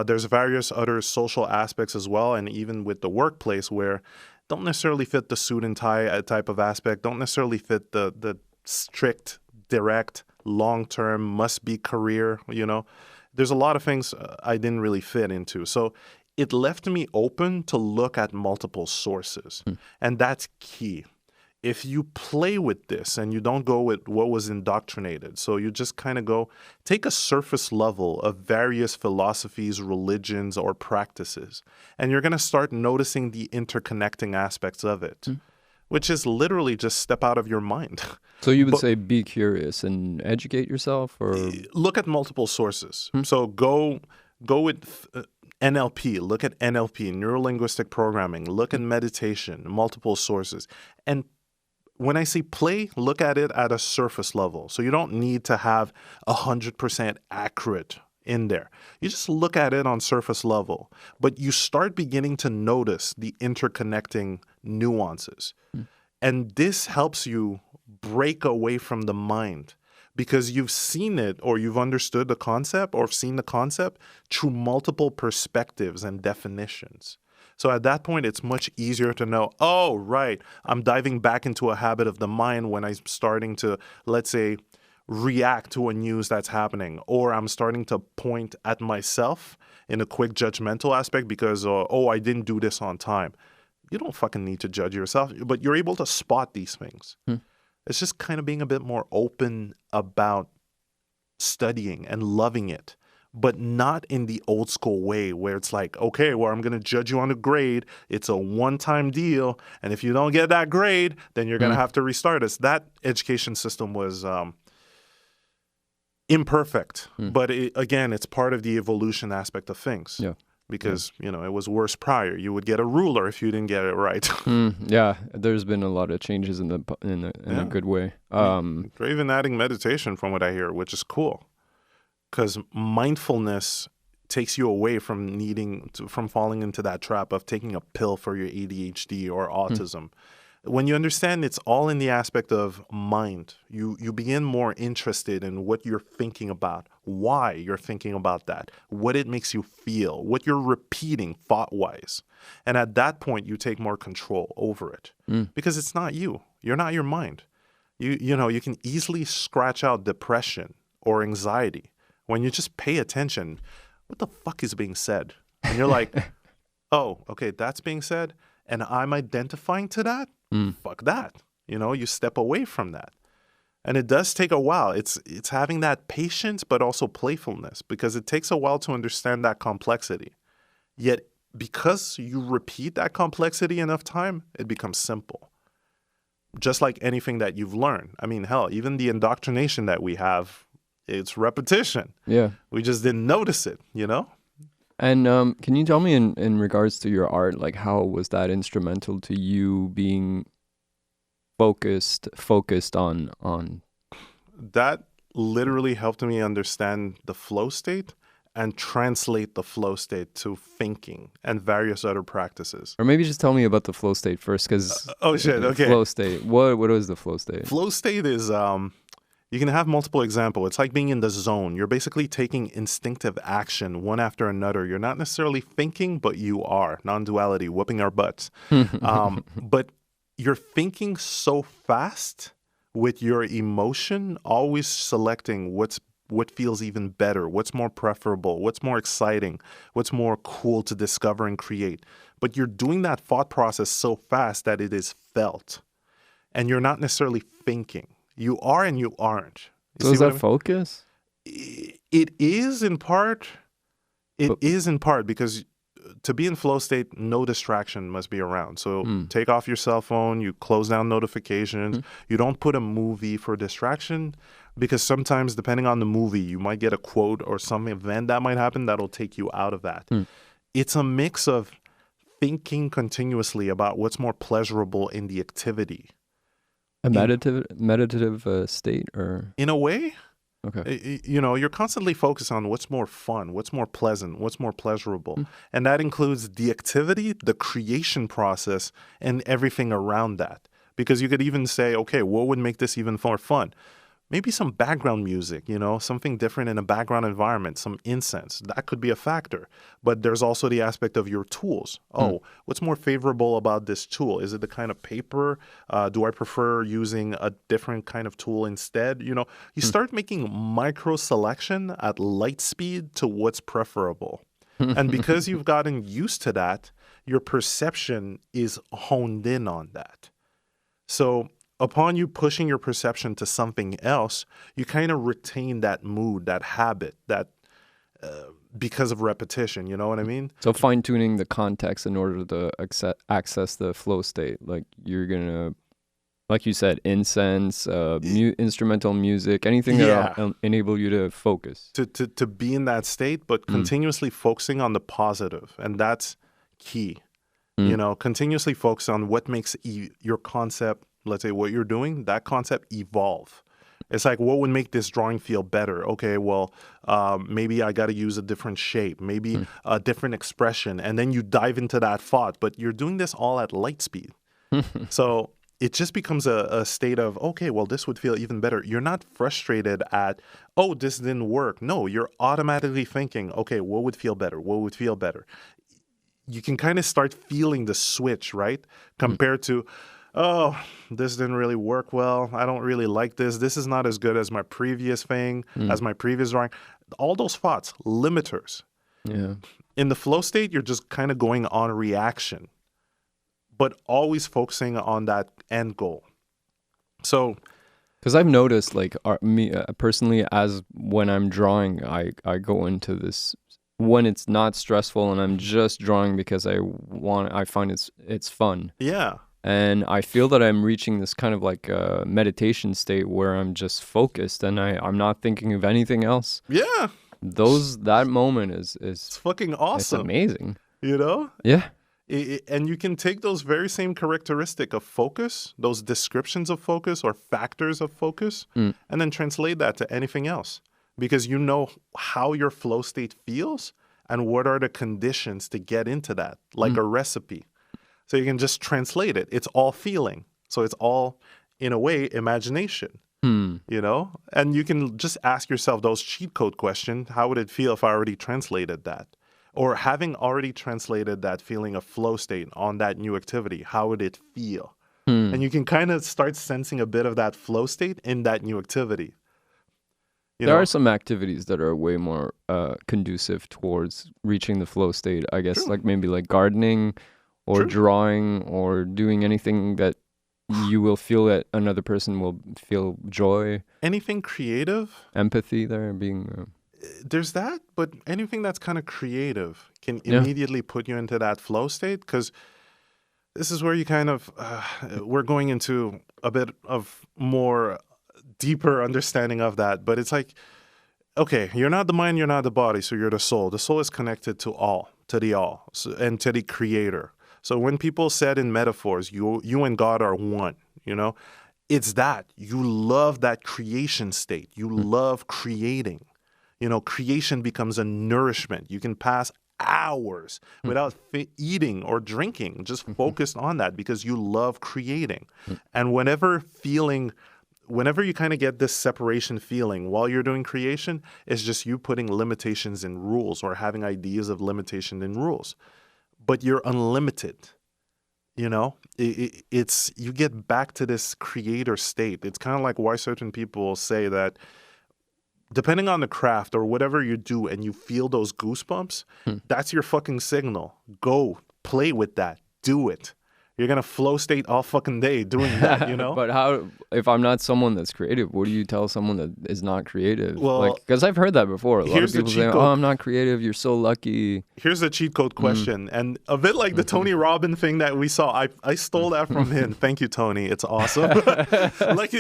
There's various other social aspects as well, and even with the workplace where don't necessarily fit the suit and tie type of aspect, don't necessarily fit the strict, direct, long-term, must-be career, you know. There's a lot of things I didn't really fit into. So it left me open to look at multiple sources, and that's key. If you play with this and you don't go with what was indoctrinated, so you just kind of take a surface level of various philosophies, religions, or practices, and you're going to start noticing the interconnecting aspects of it, which is literally just step out of your mind. So you would say be curious and educate yourself, or look at multiple sources. So go with NLP, look at NLP, neuro-linguistic programming, look at meditation, multiple sources. And when I say play, look at it at a surface level. So you don't need to have 100% accurate in there. You just look at it on surface level, but you start beginning to notice the interconnecting nuances. And this helps you break away from the mind because you've seen it or you've understood the concept or seen the concept through multiple perspectives and definitions. So at that point, it's much easier to know, oh, right, I'm diving back into a habit of the mind when I'm starting to, let's say, react to a news that's happening, or I'm starting to point at myself in a quick judgmental aspect because, oh, I didn't do this on time. You don't fucking need to judge yourself, but you're able to spot these things. It's just kind of being a bit more open about studying and loving it, but not in the old school way where it's like, okay, well, I'm going to judge you on a grade. It's a one-time deal. And if you don't get that grade, then you're going to have to restart us. That education system was imperfect. But again, it's part of the evolution aspect of things. Yeah. Because, you know, it was worse prior. You would get a ruler if you didn't get it right. Yeah, there's been a lot of changes in a good way. They're even adding meditation from what I hear, which is cool. Because mindfulness takes you away from from falling into that trap of taking a pill for your ADHD or autism. When you understand it's all in the aspect of mind, you begin more interested in what you're thinking about, why you're thinking about that, what it makes you feel, what you're repeating thought-wise. And at that point, you take more control over it because it's not you. You're not your mind. You know, you can easily scratch out depression or anxiety when you just pay attention. What the fuck is being said? And you're like, oh, okay, that's being said, and I'm identifying to that? Fuck that. You know, you step away from that. And it does take a while. It's having that patience, but also playfulness, because it takes a while to understand that complexity. Yet, because you repeat that complexity enough time, it becomes simple. Just like anything that you've learned. I mean, hell, even the indoctrination that we have, it's repetition. Yeah. We just didn't notice it, you know? And can you tell me in regards to your art, like how was that instrumental to you being focused on? That literally helped me understand the flow state and translate the flow state to thinking and various other practices. Or maybe just tell me about the flow state first, because oh shit, okay. Flow state. What is the flow state? Flow state is you can have multiple examples. It's like being in the zone. You're basically taking instinctive action one after another. You're not necessarily thinking, but you are. Non-duality, whooping our butts. But you're thinking so fast with your emotion, always selecting what feels even better, what's more preferable, what's more exciting, what's more cool to discover and create. But you're doing that thought process so fast that it is felt. And you're not necessarily thinking. You are and you aren't. So is that focus? It is in part. It is in part because to be in flow state, no distraction must be around. So take off your cell phone, you close down notifications. You don't put a movie for distraction because sometimes, depending on the movie, you might get a quote or some event that might happen that'll take you out of that. It's a mix of thinking continuously about what's more pleasurable in the activity. A meditative state, or in a way, okay. You know, you're constantly focused on what's more fun, what's more pleasant, what's more pleasurable, and that includes the activity, the creation process, and everything around that. Because you could even say, okay, what would make this even more fun? Maybe some background music, you know, something different in a background environment, some incense. That could be a factor. But there's also the aspect of your tools. Oh, what's more favorable about this tool? Is it the kind of paper? Do I prefer using a different kind of tool instead? You know, you start making micro selection at light speed to what's preferable. And because you've gotten used to that, your perception is honed in on that. So upon you pushing your perception to something else, you kind of retain that mood, that habit, that because of repetition, you know what I mean? So fine-tuning the context in order to access the flow state. Like you're going to, like you said, incense, instrumental music, anything that'll enable you to focus. To be in that state, but continuously focusing on the positive. And that's key. You know, continuously focus on what makes your concept, let's say what you're doing, that concept evolve. It's like, what would make this drawing feel better? Okay, well, maybe I got to use a different shape, maybe a different expression. And then you dive into that thought, but you're doing this all at light speed. So it just becomes a state of, okay, well, this would feel even better. You're not frustrated at, oh, this didn't work. No, you're automatically thinking, okay, what would feel better? What would feel better? you can kind of start feeling the switch, right? Compared to, oh, this didn't really work well. I don't really like this. This is not as good as my previous thing, as my previous drawing. All those thoughts, limiters. Yeah. In the flow state, you're just kind of going on reaction, but always focusing on that end goal. So, because I've noticed, like, me personally, as when I'm drawing, I go into this when it's not stressful and I'm just drawing because I find it's fun. Yeah. And I feel that I'm reaching this kind of like meditation state where I'm just focused and I'm not thinking of anything else. Yeah. That moment is It's fucking awesome. It's amazing. You know? Yeah. And you can take those very same characteristic of focus, those descriptions of focus or factors of focus, and then translate that to anything else. Because you know how your flow state feels and what are the conditions to get into that, like a recipe. So you can just translate it. It's all feeling. So it's all, in a way, imagination. You know? And you can just ask yourself those cheat code questions. How would it feel if I already translated that? Or having already translated that feeling of flow state on that new activity, how would it feel? And you can kind of start sensing a bit of that flow state in that new activity. There are some activities that are way more conducive towards reaching the flow state, I guess, like maybe like gardening or drawing or doing anything that you will feel that another person will feel joy. Anything creative. Empathy there being... There's that, but anything that's kind of creative can immediately put you into that flow state, because this is where you kind of, we're going into a bit of more deeper understanding of that. But it's like, okay, you're not the mind, you're not the body, so you're the soul. The soul is connected to the all, and to the creator. So when people said in metaphors, you and God are one, you know, it's that. You love that creation state. You love creating. You know, creation becomes a nourishment. You can pass hours without eating or drinking, just focused on that because you love creating. And whenever you kind of get this separation feeling while you're doing creation, it's just you putting limitations in rules or having ideas of limitation in rules. But you're unlimited. You know, it's you get back to this creator state. It's kind of like why certain people say that depending on the craft or whatever you do and you feel those goosebumps, that's your fucking signal. Go play with that. Do it. You're going to flow state all fucking day doing that, you know? But how, if I'm not someone that's creative, what do you tell someone that is not creative? Well, because I've heard that before. A lot of people say, oh, I'm not creative. You're so lucky. Here's the cheat code question. And a bit like the Tony Robbins thing that we saw, I stole that from him. Thank you, Tony. It's awesome. Like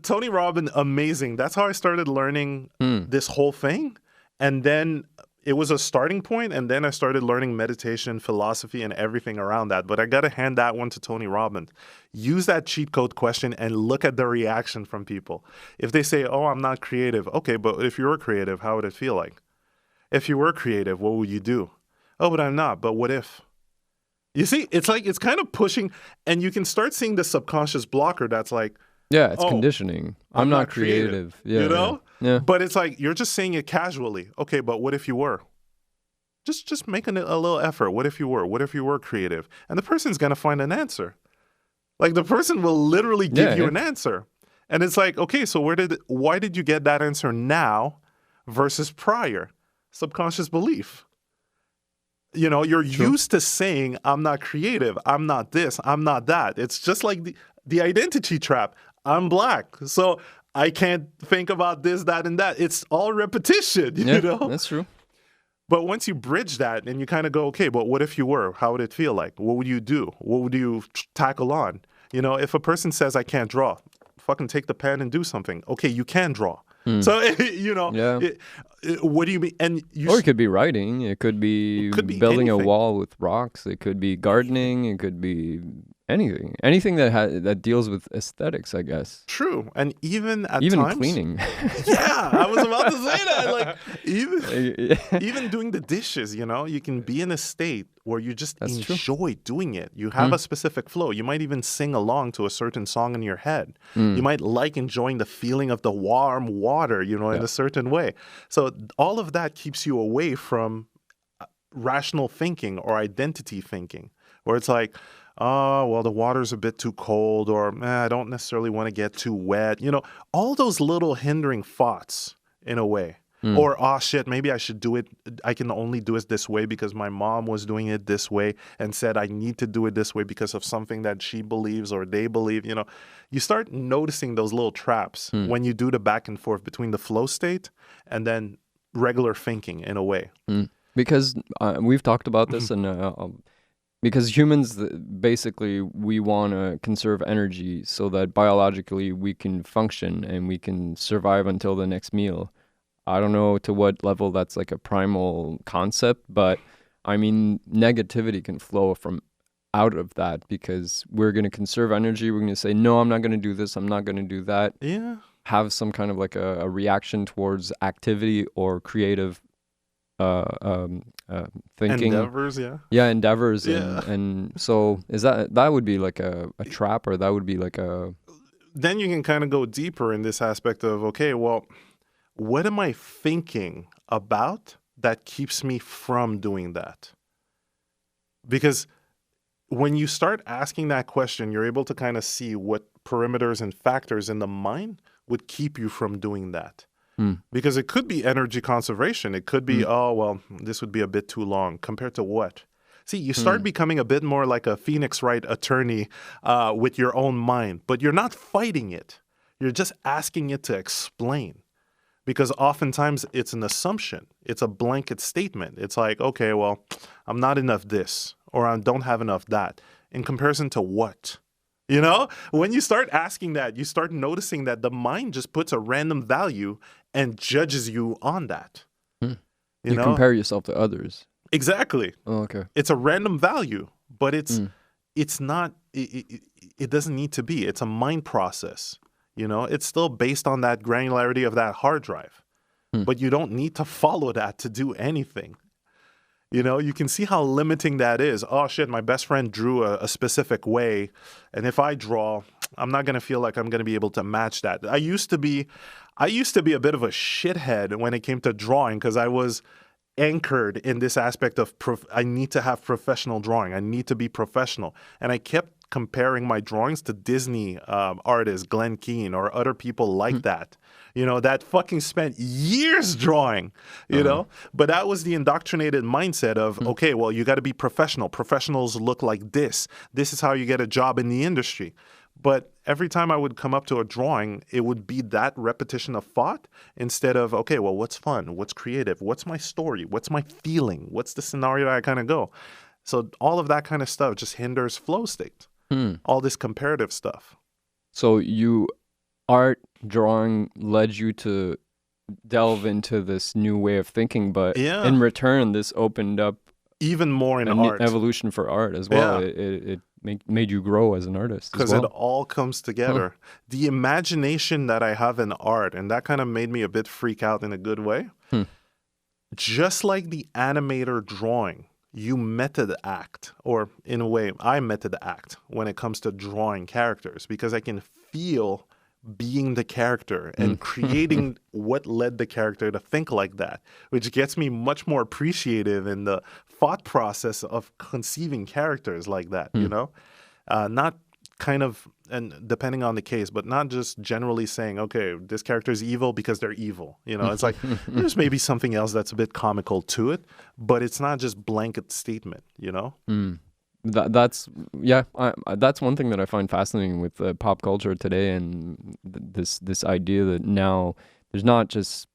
Tony Robbins, amazing. That's how I started learning this whole thing. And then it was a starting point, and then I started learning meditation, philosophy, and everything around that. But I got to hand that one to Tony Robbins. Use that cheat code question and look at the reaction from people. If they say, oh, I'm not creative. Okay, but if you were creative, how would it feel like? If you were creative, what would you do? Oh, but I'm not. But what if? You see, it's like it's kind of pushing, and you can start seeing the subconscious blocker that's like, yeah, it's conditioning. I'm not creative. Yeah, you know? Yeah. But it's like, you're just saying it casually. Okay, but what if you were? Just making a little effort. What if you were? What if you were creative? And the person's going to find an answer. Like, the person will literally give you an answer. And it's like, okay, so why did you get that answer now versus prior? Subconscious belief. You know, you're used to saying, I'm not creative. I'm not this. I'm not that. It's just like the identity trap. I'm black, so I can't think about this, that, and that. It's all repetition, you know? That's true. But once you bridge that and you kind of go, okay, but what if you were? How would it feel like? What would you do? What would you tackle on? You know, if a person says, I can't draw, fucking take the pen and do something. Okay, you can draw. So, you know, what do you mean? Or it could be writing. It could be building anything. A wall with rocks. It could be gardening. It could be anything that deals with aesthetics, I guess. True. And even at times, cleaning. Yeah, I was about to say that. Like even doing the dishes, you know, you can be in a state where you just enjoy doing it. You have a specific flow. You might even sing along to a certain song in your head. You might like enjoying the feeling of the warm water, you know, in a certain way. So all of that keeps you away from rational thinking or identity thinking, where it's like, oh, well, the water's a bit too cold, or I don't necessarily want to get too wet. All those little hindering thoughts in a way. Or, oh, shit, maybe I should do it. I can only do it this way because my mom was doing it this way and said I need to do it this way because of something that she believes or they believe. You start noticing those little traps when you do the back and forth between the flow state and then regular thinking in a way. Because we've talked about this, and because humans, basically, we want to conserve energy so that biologically we can function and we can survive until the next meal. I don't know to what level that's like a primal concept, but I mean, negativity can flow from out of that because we're going to conserve energy. We're going to say, no, I'm not going to do this. I'm not going to do that. Yeah. Have some kind of like a reaction towards activity or creative thinking. Endeavors, yeah. Yeah, endeavors. Yeah. And so that would be like a trap, or that would be like a... Then you can kind of go deeper in this aspect of, okay, well, what am I thinking about that keeps me from doing that? Because when you start asking that question, you're able to kind of see what perimeters and factors in the mind would keep you from doing that. Because it could be energy conservation. It could be, oh, well, this would be a bit too long. Compared to what? See, you start becoming a bit more like a Phoenix Wright attorney with your own mind, but you're not fighting it. You're just asking it to explain. Because oftentimes it's an assumption. It's a blanket statement. It's like, okay, well, I'm not enough this, or I don't have enough that. In comparison to what? When you start asking that, you start noticing that the mind just puts a random value and judges you on that. You compare yourself to others. Exactly. Oh, okay. It's a random value, but it's not, it doesn't need to be. It's a mind process. It's still based on that granularity of that hard drive. But you don't need to follow that to do anything. You can see how limiting that is. Oh, shit, my best friend drew a specific way. And if I draw, I'm not going to feel like I'm going to be able to match that. I used to be a bit of a shithead when it came to drawing because I was anchored in this aspect of I need to have professional drawing. I need to be professional. And I kept comparing my drawings to Disney artists, Glenn Keane, or other people like that, that fucking spent years drawing, But that was the indoctrinated mindset of, okay, well, you got to be professional. Professionals look like this. This is how you get a job in the industry. But every time I would come up to a drawing, it would be that repetition of thought instead of, okay, well, what's fun? What's creative? What's my story? What's my feeling? What's the scenario that I kind of go? So all of that kind of stuff just hinders flow state. All this comparative stuff. So art drawing led you to delve into this new way of thinking, but in return, this opened up even more in art. Evolution for art as well. Yeah. It made you grow as an artist. Because it all comes together. The imagination that I have in art, and that kind of made me a bit freak out in a good way. Just like the animator drawing, you method act, or in a way, I method act when it comes to drawing characters because I can feel being the character and creating what led the character to think like that, which gets me much more appreciative in the thought process of conceiving characters like that, not kind of, and depending on the case, but not just generally saying, okay, this character is evil because they're evil. It's like there's maybe something else that's a bit comical to it, but it's not just blanket statement, That's one thing that I find fascinating with pop culture today, and this idea that now there's not just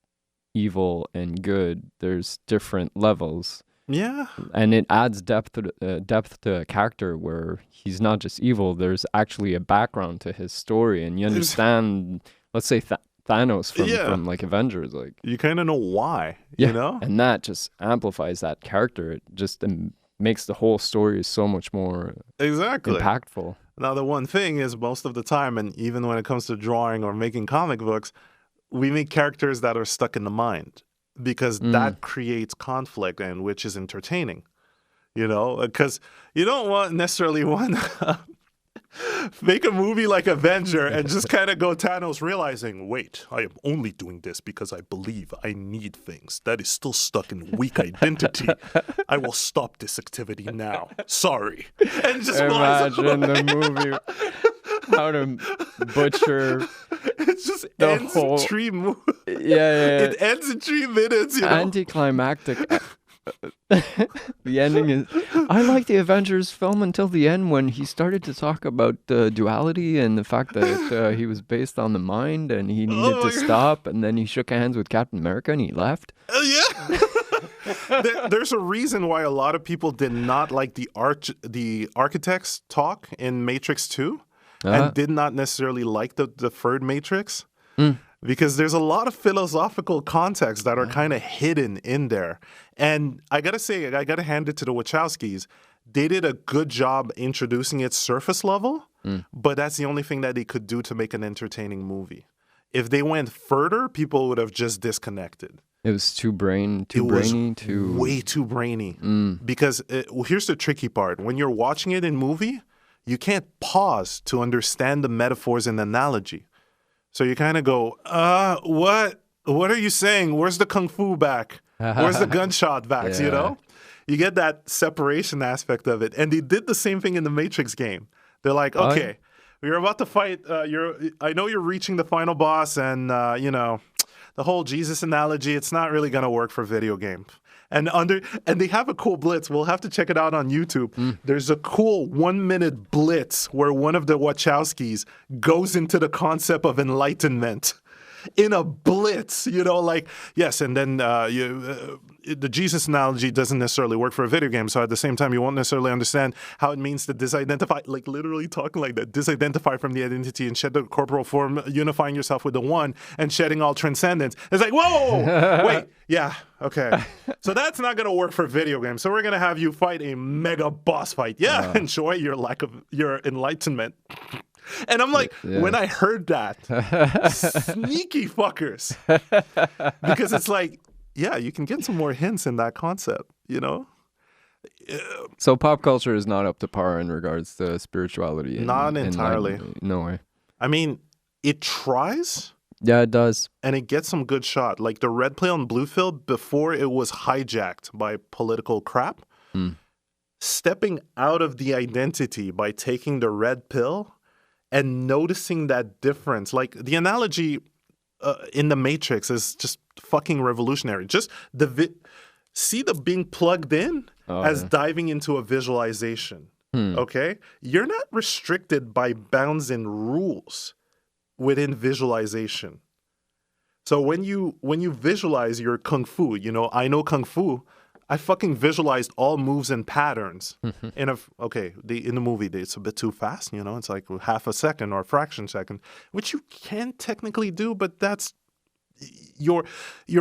evil and good, there's different levels. Yeah. And it adds depth to a character where he's not just evil. There's actually a background to his story, and you understand, let's say, Thanos from like Avengers. Like, you kind of know why, And that just amplifies that character. It just makes the whole story so much more impactful. Now, the one thing is most of the time, and even when it comes to drawing or making comic books, we make characters that are stuck in the mind. Because that creates conflict, and which is entertaining, because you don't necessarily want make a movie like Avenger and just kind of go Thanos realizing, wait, I am only doing this because I believe I need things. That is still stuck in weak identity. I will stop this activity now. Sorry. And just imagine the movie. How to butcher. It just the ends whole... in 3 movies. Yeah. It ends in 3 minutes, you know? Anticlimactic. The ending is... I like the Avengers film until the end when he started to talk about duality and the fact that he was based on the mind and he needed to stop, and then he shook hands with Captain America and he left. Yeah. There's a reason why a lot of people did not like the architects talk in Matrix 2 and did not necessarily like the third Matrix. Because there's a lot of philosophical context that are kind of hidden in there. And I got to say, I got to hand it to the Wachowskis. They did a good job introducing it surface level, but that's the only thing that they could do to make an entertaining movie. If they went further, people would have just disconnected. It was too brainy. Way too brainy. Because here's the tricky part. When you're watching it in movie, you can't pause to understand the metaphors and analogy. So you kind of go, what are you saying? Where's the kung fu back? Where's the gunshot backs, you know? You get that separation aspect of it. And they did the same thing in the Matrix game. They're like, okay, we're about to fight. I know you're reaching the final boss and, the whole Jesus analogy, it's not really going to work for video games. And they have a cool blitz. We'll have to check it out on YouTube. There's a cool 1-minute blitz where one of the Wachowskis goes into the concept of enlightenment in a blitz, yes. And then the Jesus analogy doesn't necessarily work for a video game. So at the same time, you won't necessarily understand how it means to disidentify, like literally talking like that, disidentify from the identity and shed the corporal form, unifying yourself with the one and shedding all transcendence. It's like, whoa, wait, yeah, okay. So that's not going to work for video games. So we're going to have you fight a mega boss fight. Yeah, enjoy your lack of your enlightenment. And I'm like, when I heard that, sneaky fuckers. Because it's like, yeah, you can get some more hints in that concept, So pop culture is not up to par in regards to spirituality. Not entirely. No way. I mean, it tries. Yeah, it does. And it gets some good shot. Like the red pill and blue pill, before it was hijacked by political crap, stepping out of the identity by taking the red pill and noticing that difference. Like the analogy in the Matrix is just fucking revolutionary. Just see the being plugged in as diving into a visualization. Okay? You're not restricted by bounds and rules within visualization. So when you visualize your kung fu, I know kung fu, I fucking visualized all moves and patterns. In the movie, it's a bit too fast, it's like half a second or a fraction second, which you can technically do, but that's your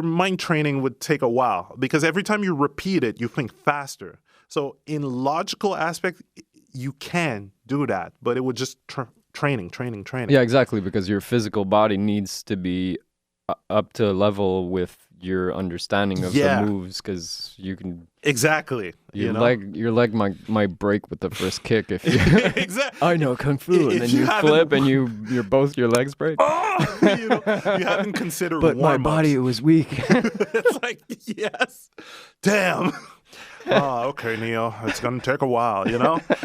mind training would take a while because every time you repeat it, you think faster. So in logical aspect, you can do that, but it would just training. Yeah, exactly, because your physical body needs to be up to level with your understanding of the moves, because you can your leg might break with the first kick if you exactly. I know kung fu, and then you flip and your both your legs break. You haven't considered but my body was weak. It's like, yes, damn. Okay, Neo, it's gonna take a while,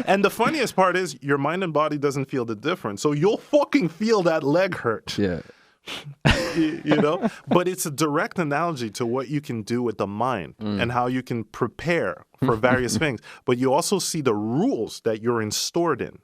And the funniest part is your mind and body doesn't feel the difference, so you'll fucking feel that leg hurt. Yeah. But it's a direct analogy to what you can do with the mind and how you can prepare for various things. But you also see the rules that you're installed in.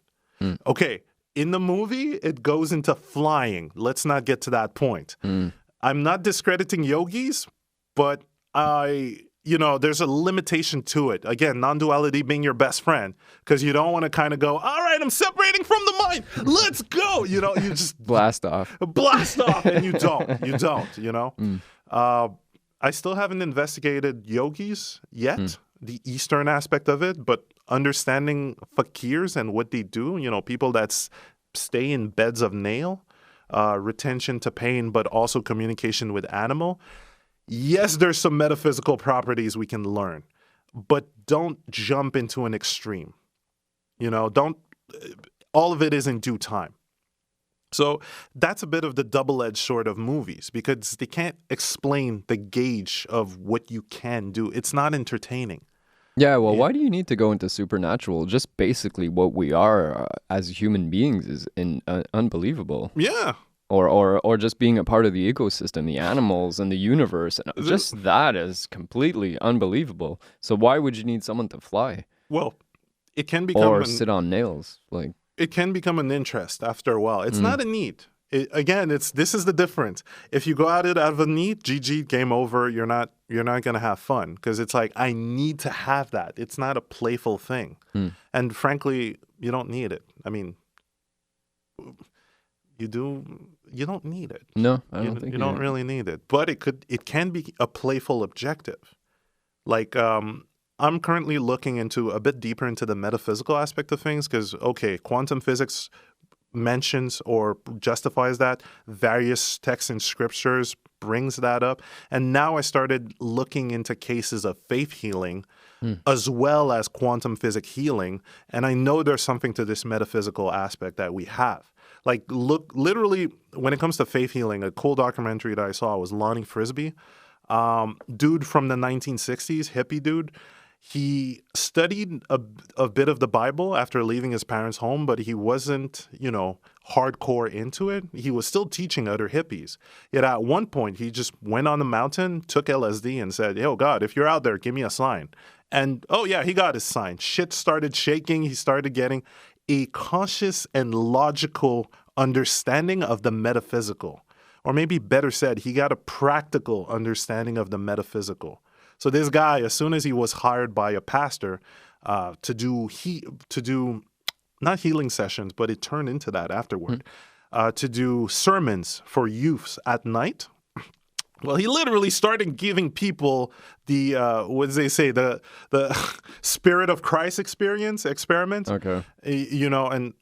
Okay, in the movie, it goes into flying. Let's not get to that point. I'm not discrediting yogis, but there's a limitation to it. Again, non-duality being your best friend, because you don't want to kind of go, all right, I'm separating from the mind. Let's go. You just blast off, and you don't. I still haven't investigated yogis yet, the Eastern aspect of it, but understanding fakirs and what they do, people that stay in beds of nail, retention to pain, but also communication with animal. Yes, there's some metaphysical properties we can learn, but don't jump into an extreme. Don't. all of it is in due time. So that's a bit of the double-edged sword of movies, because they can't explain the gauge of what you can do. It's not entertaining. Yeah, well, why do you need to go into supernatural? Just basically what we are as human beings is unbelievable. Yeah. Or just being a part of the ecosystem, the animals and the universe, and just that is completely unbelievable. So why would you need someone to fly? Well, it can become or sit on nails, like. It can become an interest after a while. It's not a need. This is the difference. If you go at it out of a need, GG, game over. You're not gonna have fun, because it's like, I need to have that. It's not a playful thing, and frankly, you don't need it. I mean, you don't need it. No, I don't think you don't really need it. But it can be a playful objective. Like, I'm currently looking into a bit deeper into the metaphysical aspect of things, because, okay, quantum physics mentions or justifies that. Various texts in scriptures brings that up. And now I started looking into cases of faith healing as well as quantum physics healing. And I know there's something to this metaphysical aspect that we have. Like, look, literally, when it comes to faith healing, a cool documentary that I saw was Lonnie Frisbee, dude from the 1960s, hippie dude. He studied a bit of the Bible after leaving his parents' home, but he wasn't, hardcore into it. He was still teaching other hippies. Yet at one point, he just went on the mountain, took LSD, and said, "Yo, God, if you're out there, give me a sign." And, oh, yeah, he got his sign. Shit started shaking. He started getting a conscious and logical understanding of the metaphysical. Or maybe better said, he got a practical understanding of the metaphysical. So this guy, as soon as he was hired by a pastor to do not healing sessions, but it turned into that afterward, to do sermons for youths at night. Well, he literally started giving people the what do they say, the Spirit of Christ experiment. Okay. And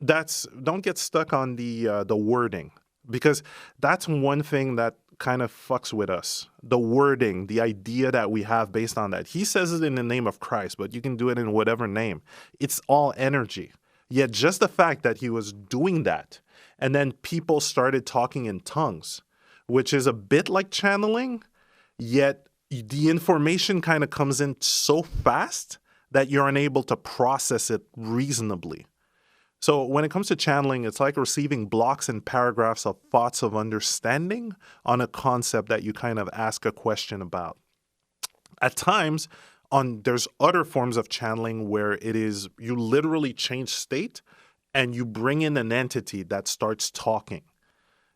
don't get stuck on the wording, because that's one thing that kind of fucks with us. The wording, the idea that we have based on that. He says it in the name of Christ, but you can do it in whatever name. It's all energy. Yet just the fact that he was doing that, and then people started talking in tongues, which is a bit like channeling, yet the information kind of comes in so fast that you're unable to process it reasonably. So when it comes to channeling, it's like receiving blocks and paragraphs of thoughts of understanding on a concept that you kind of ask a question about. At times, there's other forms of channeling where it is you literally change state and you bring in an entity that starts talking,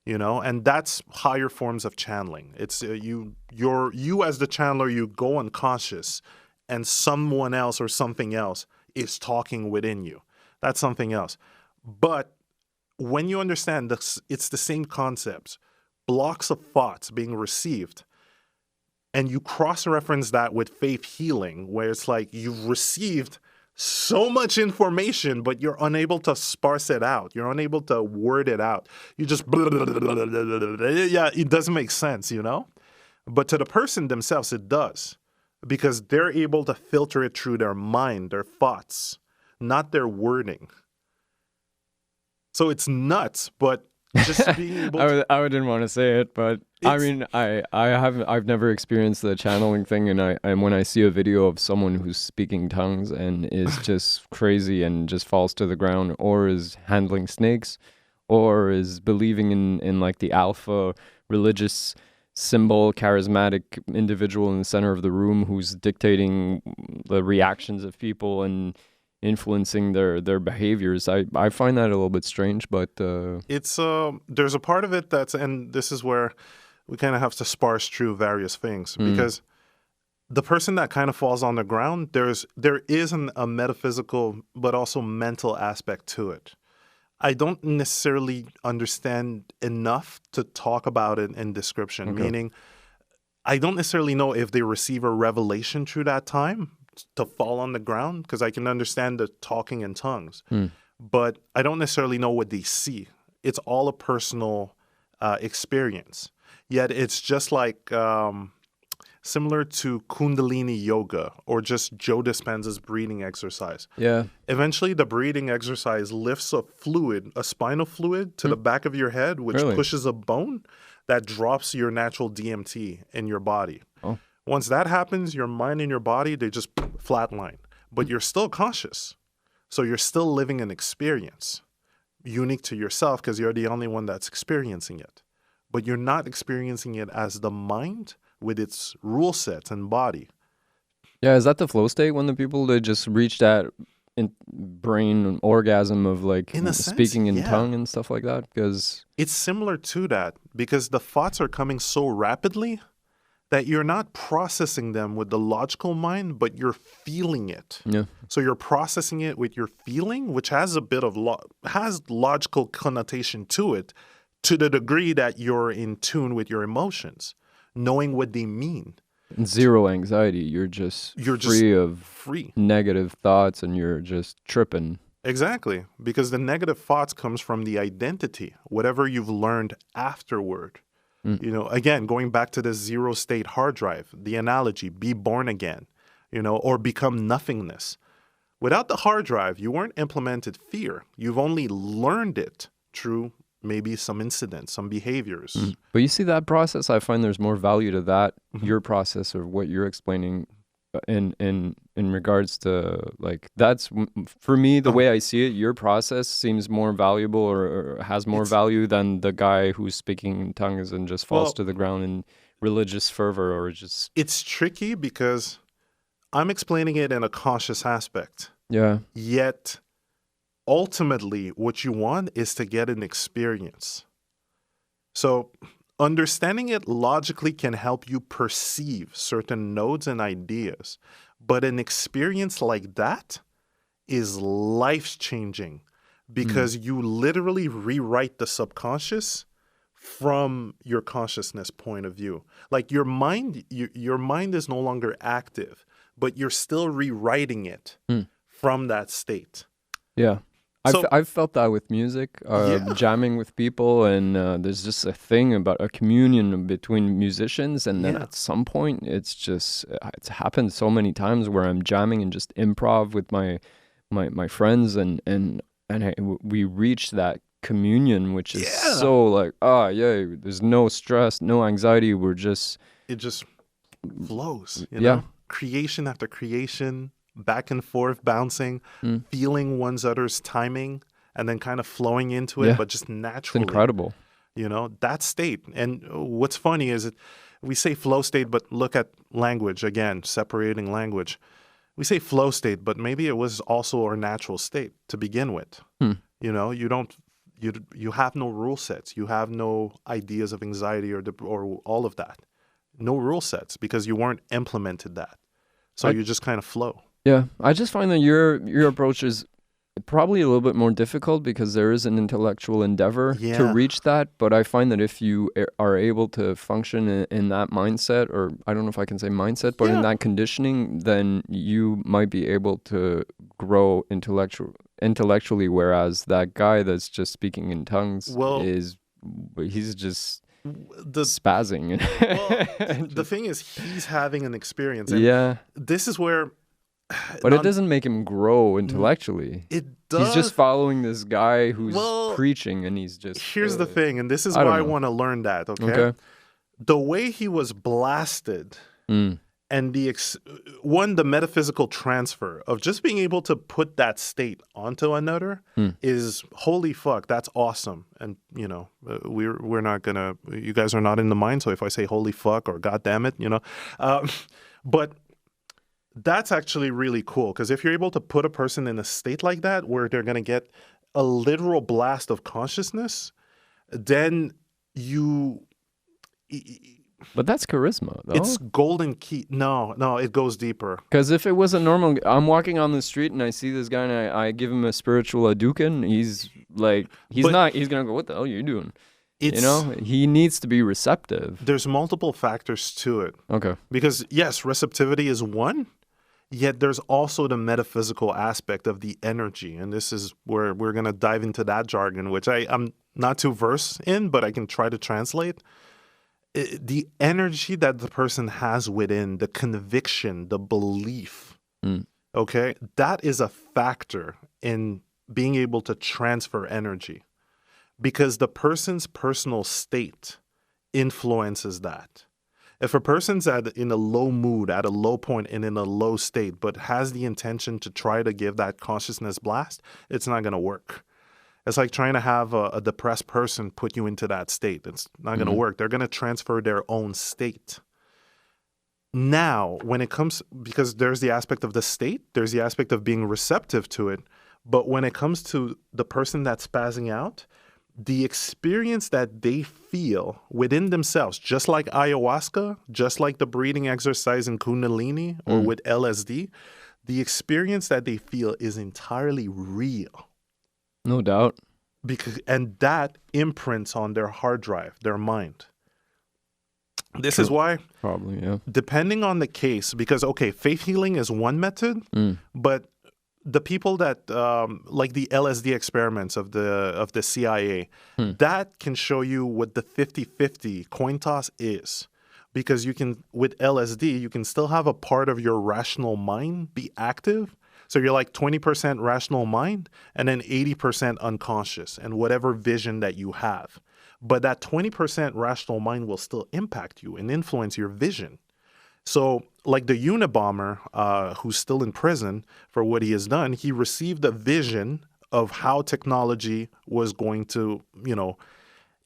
and that's higher forms of channeling. It's you as the channeler, you go unconscious and someone else or something else is talking within you. That's something else. But when you understand this, it's the same concepts, blocks of thoughts being received, and you cross-reference that with faith healing, where it's like you've received so much information, but you're unable to sparse it out. You're unable to word it out. You just, yeah, it doesn't make sense, But to the person themselves, it does, because they're able to filter it through their mind, their thoughts, not their wording. So it's nuts, but just being able to... I didn't want to say it, but I mean, I've never experienced the channeling thing, and when I see a video of someone who's speaking tongues and is just crazy and just falls to the ground, or is handling snakes, or is believing in like the alpha religious symbol, charismatic individual in the center of the room who's dictating the reactions of people and influencing their behaviors. I find that a little bit strange, but it's there's a part of it and this is where we kind of have to sparse through various things, because the person that kind of falls on the ground, there is a metaphysical but also mental aspect to it. I don't necessarily understand enough to talk about it in description, Okay. Meaning I don't necessarily know if they receive a revelation through that time to fall on the ground, because I can understand the talking in tongues, but I don't necessarily know what they see. It's all a personal experience. Yet it's just like similar to Kundalini yoga or just Joe Dispenza's breathing exercise. Yeah. Eventually, the breathing exercise lifts a fluid, a spinal fluid, to the back of your head, which Really? pushes a bone that drops your natural DMT in your body. Oh. Once that happens, your mind and your body, they just flatline. But you're still conscious. So you're still living an experience unique to yourself because you're the only one that's experiencing it. But you're not experiencing it as the mind with its rule sets and body. Yeah, is that the flow state when the people they just reach that brain orgasm of like In a sense, speaking in yeah. tongue and stuff like that? Because it's similar to that because the thoughts are coming so rapidly that you're not processing them with the logical mind, but you're feeling it. yeah, So you're processing it with your feeling, which has a bit of has logical connotation to it, to the degree that you're in tune with your emotions, knowing what they mean. zero anxiety. You're just free of Free. negative thoughts, and you're just tripping. Exactly, because the negative thoughts comes from the identity, whatever you've learned afterward. You know, again, going back to the zero state hard drive, the analogy, be born again, you know, or become nothingness. Without the hard drive, you weren't implemented fear. You've only learned it through maybe some incidents, some behaviors. But you see that process, I find there's more value to that, your process or what you're explaining in regards to like, that's for me, the way I see it, your process seems more valuable or has more value than the guy who's speaking in tongues and just falls to the ground in religious fervor or just... It's tricky because I'm explaining it in a conscious aspect. Yeah. Yet, ultimately, what you want is to get an experience. So understanding it logically can help you perceive certain nodes and ideas. But an experience like that is life-changing because you literally rewrite the subconscious from your consciousness point of view. Like your mind is no longer active, but you're still rewriting it from that state. Yeah. I've felt that with music, jamming with people, and there's just a thing about a communion between musicians, and then at some point, it's happened so many times where I'm jamming and just improv with my friends, and we reach that communion, which is so like, there's no stress, no anxiety, it just flows, you know? Creation after creation, back and forth, bouncing, feeling one's other's timing, and then kind of flowing into it, but just naturally. It's incredible. You know, that state. And what's funny is that we say flow state, but look at language, again, separating language. We say flow state, but maybe it was also our natural state to begin with. You know, you have no rule sets. You have no ideas of anxiety or all of that. No rule sets because you weren't implemented that. So you just kind of flow. Yeah, I just find that your approach is probably a little bit more difficult because there is an intellectual endeavor to reach that. But I find that if you are able to function in that mindset, or I don't know if I can say mindset, but in that conditioning, then you might be able to grow intellectually. Whereas that guy that's just speaking in tongues he's just spazzing. The thing is, he's having an experience. And this is where... But it doesn't make him grow intellectually. It does. He's just following this guy who's preaching, and he's just... Here's the thing, and this is why I want to learn that, okay? The way he was blasted, and the metaphysical transfer of just being able to put that state onto another is, holy fuck, that's awesome. And, you know, we're not going to... You guys are not in the mind, so if I say holy fuck or god damn it, you know... but... That's actually really cool because if you're able to put a person in a state like that where they're going to get a literal blast of consciousness, then you... But that's charisma, though. It's golden key. No, it goes deeper. Because if it was a normal... I'm walking on the street and I see this guy and I give him a spiritual Hadouken, he's like... He's going to go, what the hell are you doing? You know, he needs to be receptive. There's multiple factors to it. Okay. Because, yes, receptivity is one, yet there's also the metaphysical aspect of the energy. And this is where we're going to dive into that jargon, which I'm not too versed in, but I can try to translate. the energy that the person has within, the conviction, the belief, okay, that is a factor in being able to transfer energy, because the person's personal state influences that. If a person's in a low mood, at a low point, and in a low state, but has the intention to try to give that consciousness blast, it's not going to work. It's like trying to have a depressed person put you into that state. It's not going to work. They're going to transfer their own state. Now, when it comes, because there's the aspect of the state, there's the aspect of being receptive to it. But when it comes to the person that's spazzing out, the experience that they feel within themselves, just like ayahuasca, just like the breathing exercise in Kundalini or with LSD, the experience that they feel is entirely real. No doubt. And that imprints on their hard drive, their mind. This is why, probably, yeah, depending on the case, because, okay, faith healing is one method, but the people that, like the LSD experiments of the CIA, that can show you what the 50-50 coin toss is. Because you can, with LSD, you can still have a part of your rational mind be active. So you're like 20% rational mind and then 80% unconscious and whatever vision that you have. But that 20% rational mind will still impact you and influence your vision. So like the Unabomber, who's still in prison for what he has done, he received a vision of how technology was going to,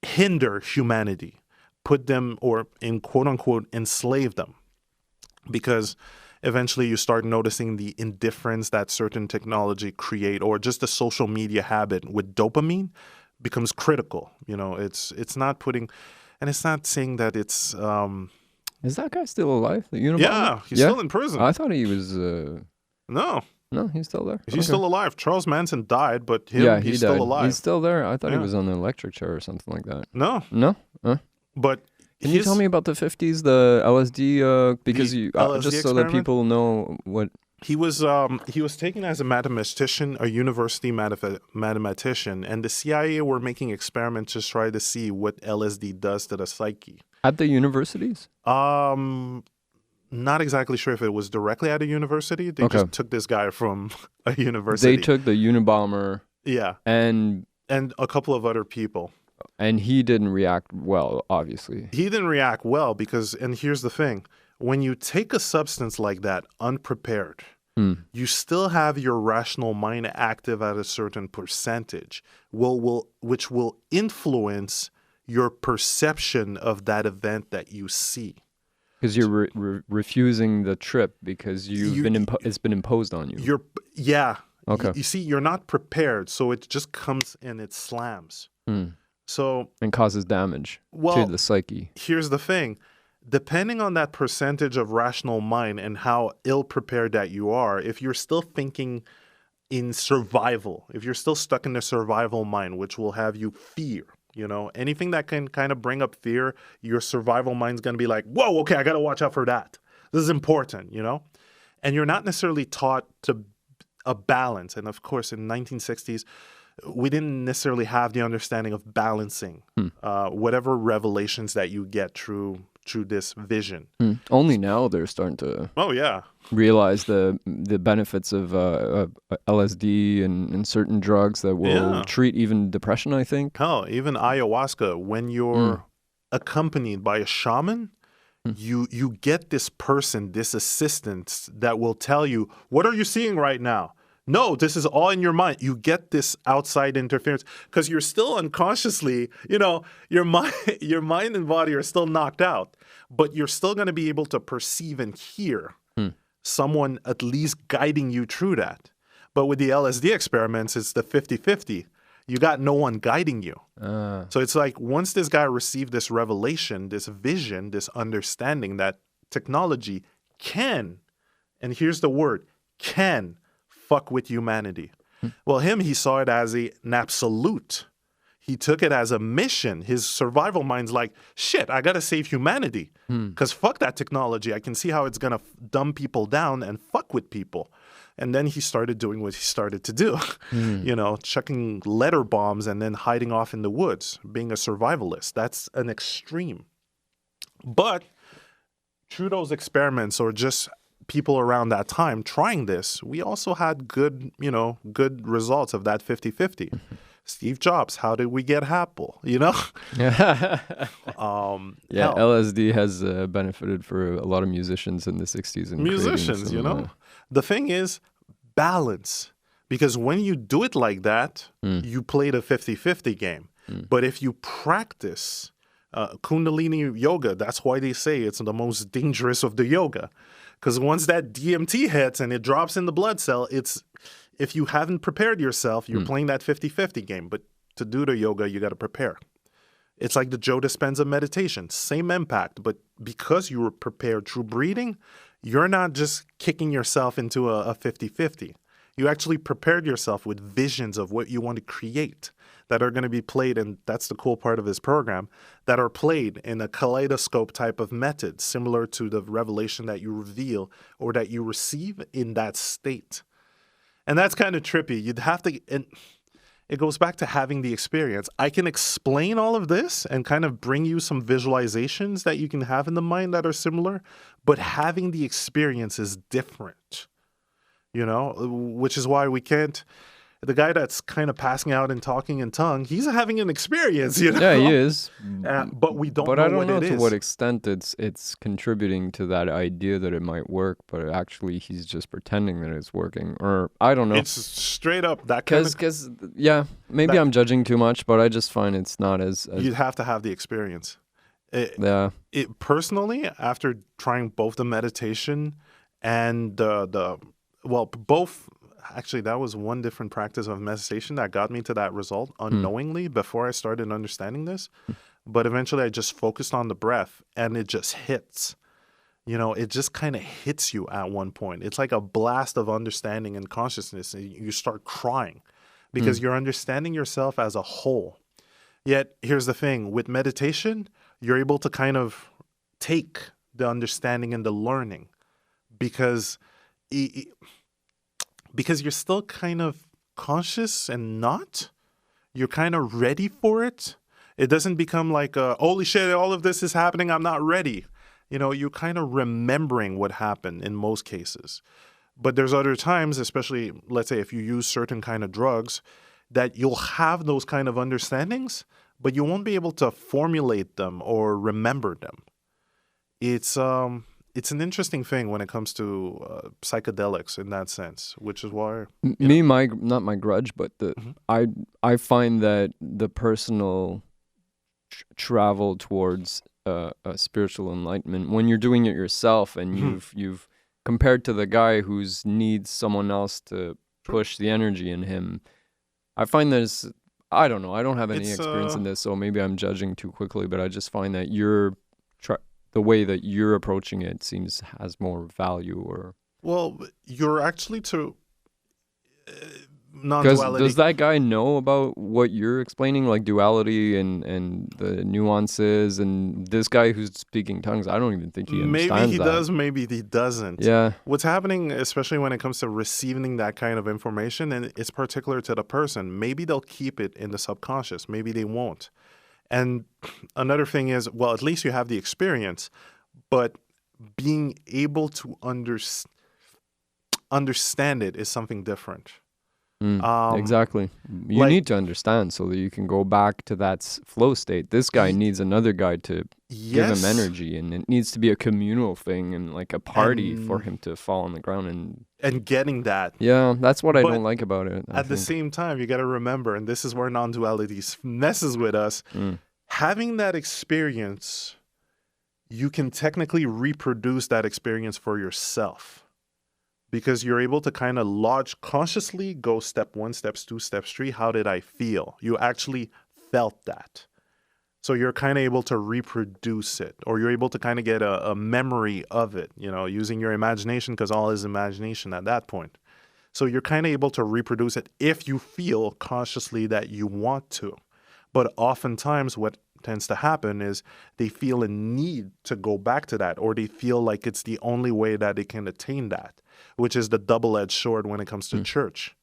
hinder humanity, put them, or in quote unquote, enslave them. Because eventually you start noticing the indifference that certain technology create, or just the social media habit with dopamine becomes critical. It's not putting, and it's not saying that it's... Is that guy still alive? The Unabomber? Yeah, he's still in prison. I thought he was... No, he's still there. He's still alive. Charles Manson died, but he's still alive. He's still there. I thought he was on the electric chair or something like that. No. But can you tell me about the 50s, the LSD? Because LSD just so that people know what... He was taken as a mathematician, a university mathematician, and the CIA were making experiments to try to see what LSD does to the psyche. At the universities? Not exactly sure if it was directly at a university. They just took this guy from a university. They took the Unabomber. Yeah. And a couple of other people. And he didn't react well, obviously. He didn't react well because, and here's the thing, when you take a substance like that unprepared, you still have your rational mind active at a certain percentage, which will influence your perception of that event that you see. Because you're refusing the trip because it's been imposed on you. Okay. You see, you're not prepared, so it just comes and it slams. So and causes damage to the psyche. Here's the thing. Depending on that percentage of rational mind and how ill-prepared that you are, if you're still thinking in survival, if you're still stuck in the survival mind, which will have you fear, anything that can kind of bring up fear, your survival mind's going to be like, whoa, okay, I got to watch out for that. This is important, And you're not necessarily taught to a balance. And of course, in the 1960s, we didn't necessarily have the understanding of balancing whatever revelations that you get through this vision. Only now they're starting to realize the benefits of LSD and certain drugs that will treat even depression, I think. Hell, even ayahuasca, when you're accompanied by a shaman, you get this person, this assistant that will tell you, what are you seeing right now? No, this is all in your mind. You get this outside interference because you're still unconsciously, your mind and body are still knocked out, but you're still going to be able to perceive and hear someone at least guiding you through that. But with the LSD experiments, it's the 50-50. You got no one guiding you. So it's like once this guy received this revelation, this vision, this understanding that technology can, and here's the word, can fuck with humanity. Well, he saw it as an absolute. He took it as a mission. His survival mind's like, shit, I got to save humanity. Because fuck that technology. I can see how it's going to dumb people down and fuck with people. And then he started doing what he started to do, chucking letter bombs and then hiding off in the woods, being a survivalist. That's an extreme. But through those experiments or just people around that time trying this, we also had good results of that 50-50. Steve Jobs, how did we get Apple? Yeah, Hell, LSD has benefited for a lot of musicians in the 60s and musicians, The thing is balance. Because when you do it like that, you play the 50-50 game. But if you practice Kundalini yoga, that's why they say it's the most dangerous of the yoga. Because once that DMT hits and it drops in the blood cell, if you haven't prepared yourself, you're playing that 50-50 game. But to do the yoga, you got to prepare. It's like the Joe Dispenza meditation, same impact. But because you were prepared through breathing, you're not just kicking yourself into a 50-50. You actually prepared yourself with visions of what you want to create that are going to be played, and that's the cool part of his program, that are played in a kaleidoscope type of method, similar to the revelation that you reveal or that you receive in that state. And that's kind of trippy. You'd have to, and it goes back to having the experience. I can explain all of this and kind of bring you some visualizations that you can have in the mind that are similar, but having the experience is different. Which is why we can't. The guy that's kind of passing out and talking in tongue, he's having an experience, Yeah, he is. But we don't know what it is. But I don't know to what extent it's contributing to that idea that it might work, but actually he's just pretending that it's working. Or I don't know. It's straight up that kind of... Because, maybe I'm judging too much, but I just find it's not as... You'd have to have the experience. Personally, after trying both the meditation and both, actually, that was one different practice of meditation that got me to that result unknowingly before I started understanding this. But eventually I just focused on the breath and it just hits. It just kind of hits you at one point. It's like a blast of understanding and consciousness. And you start crying because you're understanding yourself as a whole. Yet, here's the thing. With meditation, you're able to kind of take the understanding and the learning because you're still kind of conscious and not. You're kind of ready for it. It doesn't become like, holy shit, all of this is happening, I'm not ready. You're kind of remembering what happened in most cases. But there's other times, especially, let's say, if you use certain kind of drugs, that you'll have those kind of understandings, but you won't be able to formulate them or remember them. It's an interesting thing when it comes to psychedelics in that sense, which is why not my grudge, but I find that the personal travel towards a spiritual enlightenment, when you're doing it yourself and you've compared to the guy who needs someone else to push the energy in him, I find that I don't know, I don't have any experience in this, so maybe I'm judging too quickly, but I just find that the way that you're approaching it has more value. Or you're actually to non-duality. Does that guy know about what you're explaining, like duality and the nuances? And this guy who's speaking tongues, I don't even think he understands that. Maybe he does, maybe he doesn't. Yeah. What's happening, especially when it comes to receiving that kind of information, and it's particular to the person, maybe they'll keep it in the subconscious, maybe they won't. And another thing is, at least you have the experience, but being able to understand it is something different. Exactly. You need to understand so that you can go back to that flow state. This guy needs another guy to give him energy, and it needs to be a communal thing and like a party for him to fall on the ground and getting that. Yeah, that's what I don't like about it. At the same time, you got to remember, and this is where non-duality messes with us, having that experience, you can technically reproduce that experience for yourself. Because you're able to kind of lodge consciously, go step 1, steps 2, steps 3. How did I feel? You actually felt that. So you're kind of able to reproduce it, or you're able to kind of get a memory of it, using your imagination, because all is imagination at that point. So you're kind of able to reproduce it if you feel consciously that you want to. But oftentimes what tends to happen is they feel a need to go back to that, or they feel like it's the only way that they can attain that, which is the double-edged sword when it comes to church,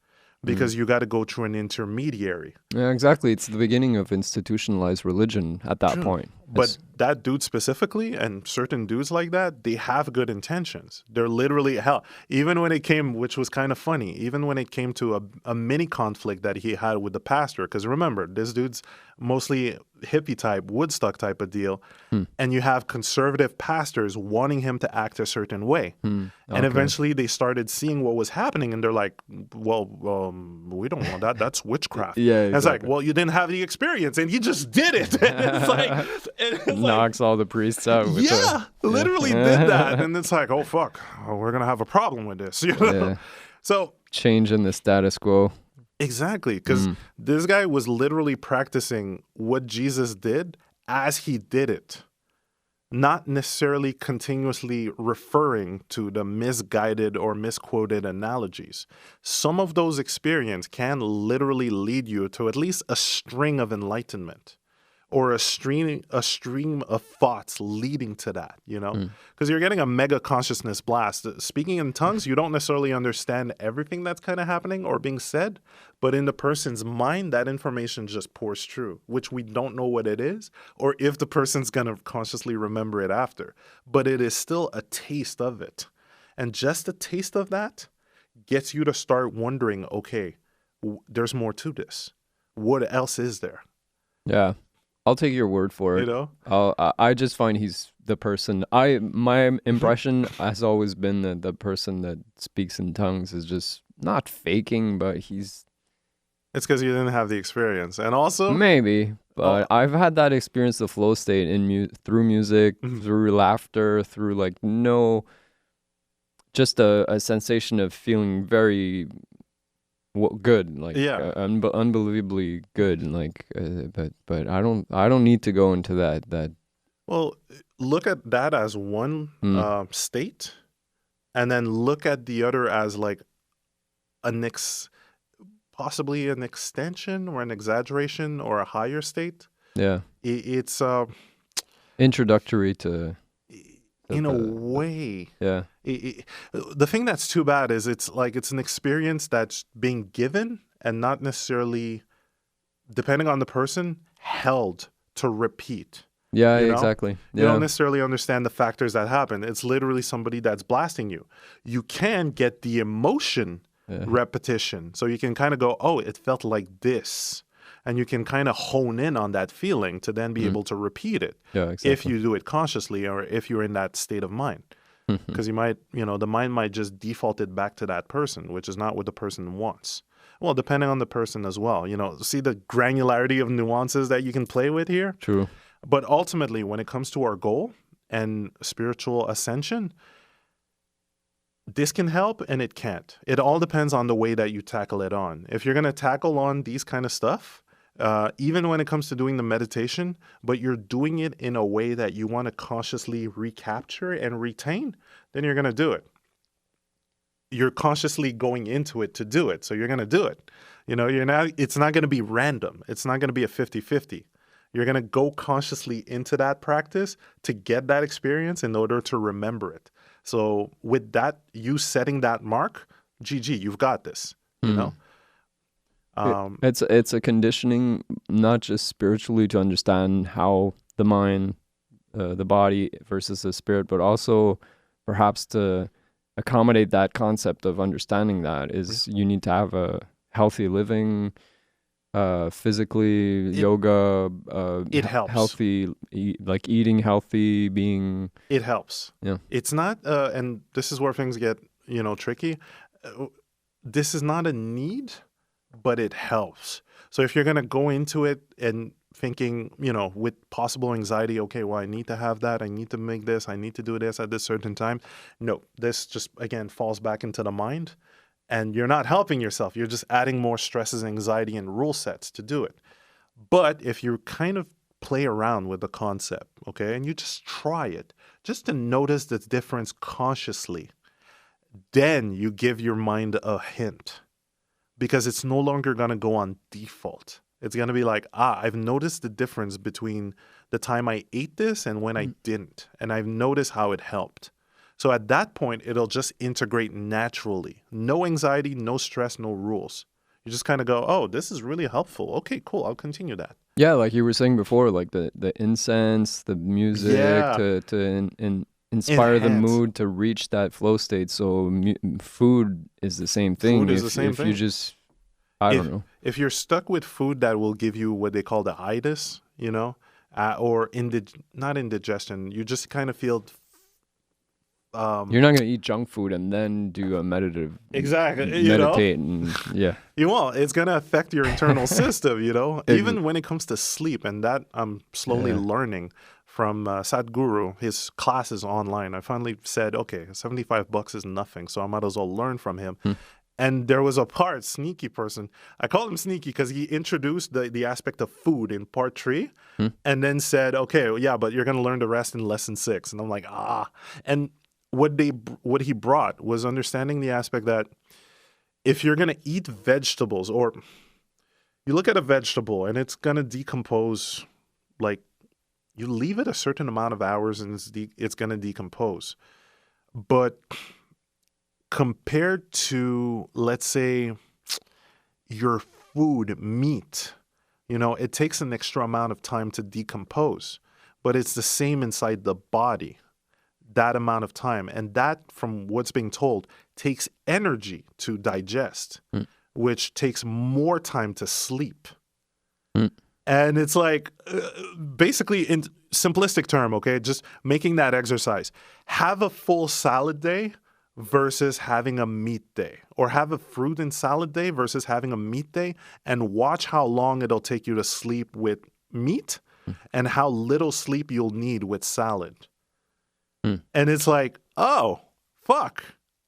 because you got to go through an intermediary. Yeah, exactly. It's the beginning of institutionalized religion at that point. But that dude specifically, and certain dudes like that, they have good intentions. They're literally, hell, even when it came, which was kind of funny, even when it came to a mini conflict that he had with the pastor, because remember, this dude's mostly hippie type, Woodstock type of deal, and you have conservative pastors wanting him to act a certain way. And eventually they started seeing what was happening, and they're like, well, we don't want that. That's witchcraft. Yeah, exactly. And it's like, well, you didn't have the experience, and he just did it. And it's like, knocks all the priests out. With literally did that. And it's like, oh, fuck, we're going to have a problem with this. You know? Yeah. So changing the status quo. Exactly, because this guy was literally practicing what Jesus did as he did it, not necessarily continuously referring to the misguided or misquoted analogies. Some of those experiences can literally lead you to at least a string of enlightenment, or a stream of thoughts leading to that, you know? Because you're getting a mega consciousness blast. Speaking in tongues, you don't necessarily understand everything that's kind of happening or being said, but in the person's mind, that information just pours through, which we don't know what it is, or if the person's going to consciously remember it after. But it is still a taste of it. And just a taste of that gets you to start wondering, okay, there's more to this. What else is there? Yeah. I'll take your word for it. You know, I just find he's the person. My impression has always been that the person that speaks in tongues is just not faking, but he's. It's because you didn't have the experience, and also maybe. But I've had that experience, the flow state through music, through laughter, through just a sensation of feeling very. Good, like unbelievably good, but I don't need to go into that. Well, look at that as one state, and then look at the other as like possibly an extension or an exaggeration or a higher state. Yeah, it's introductory to. In a way, yeah. The thing that's too bad is it's an experience that's being given and not necessarily, depending on the person, held to repeat. Yeah, exactly. You don't necessarily understand the factors that happen. It's literally somebody that's blasting you. You can get the emotion repetition, so you can kind of go, oh, it felt like this. And you can kind of hone in on that feeling to then be able to repeat it if you do it consciously or if you're in that state of mind. Because you might, the mind might just default it back to that person, which is not what the person wants. Well, depending on the person as well. See the granularity of nuances that you can play with here? True. But ultimately, when it comes to our goal and spiritual ascension, this can help and it can't. It all depends on the way that you tackle it on. If you're going to tackle on these kind of stuff, even when it comes to doing the meditation, but you're doing it in a way that you want to consciously recapture and retain, then you're going to do it. You're consciously going into it to do it. So you're going to do it. It's not going to be random. It's not going to be a 50-50. You're going to go consciously into that practice to get that experience in order to remember it. So with that, you setting that mark, GG, you've got this, you know? It's a conditioning, not just spiritually to understand how the mind, the body versus the spirit, but also perhaps to accommodate that concept of understanding that is you need to have a healthy living, physically, yoga, it helps. Healthy, like eating healthy, being. It helps. Yeah. It's not, and this is where things get, tricky. This is not a need, but it helps. So if you're going to go into it and thinking, with possible anxiety, okay, well, I need to have that. I need to make this. I need to do this at this certain time. No, this just, again, falls back into the mind. And you're not helping yourself. You're just adding more stresses, anxiety, and rule sets to do it. But if you kind of play around with the concept, okay, and you just try it, just to notice the difference consciously, then you give your mind a hint. Because it's no longer going to go on default. It's going to be like, I've noticed the difference between the time I ate this and when I didn't. And I've noticed how it helped. So at that point, it'll just integrate naturally. No anxiety, no stress, no rules. You just kind of go, oh, this is really helpful. Okay, cool. I'll continue that. Yeah, like you were saying before, like the incense, the music Yeah, to inspire the enhance. mood to reach that flow state. So food is the same Food thing. is the same If you thing. just, I don't If know. if you're stuck with food that will give you what they call the itis, or not indigestion, you just kind of feel You're not gonna eat junk food and then do a exactly, meditate and yeah, you won't. It's gonna affect your internal system, Ex- even when it comes to sleep, and that I'm slowly yeah. learning from Sadhguru. His classes online. I finally said, okay, $75 is nothing, so I might as well learn from him. Hmm. And there was a part, sneaky person. I call him sneaky because he introduced the aspect of food in part 3 Hmm. and then said, okay, well, yeah, but you're going to learn the rest in lesson 6. And I'm like, ah. And what he brought was understanding the aspect that if you're going to eat vegetables, or you look at a vegetable and it's going to decompose, like you leave it a certain amount of hours and it's going to decompose. But compared to, let's say, your food, meat, it takes an extra amount of time to decompose, but it's the same inside the body, that amount of time. And that, from what's being told, takes energy to digest, Hmm. which takes more time to sleep. Hmm. And it's like, basically, in simplistic term, okay, just making that exercise. Have a full salad day versus having a meat day, or have a fruit and salad day versus having a meat day, and watch how long it'll take you to sleep with meat and how little sleep you'll need with salad. Hmm. And it's like, oh, fuck,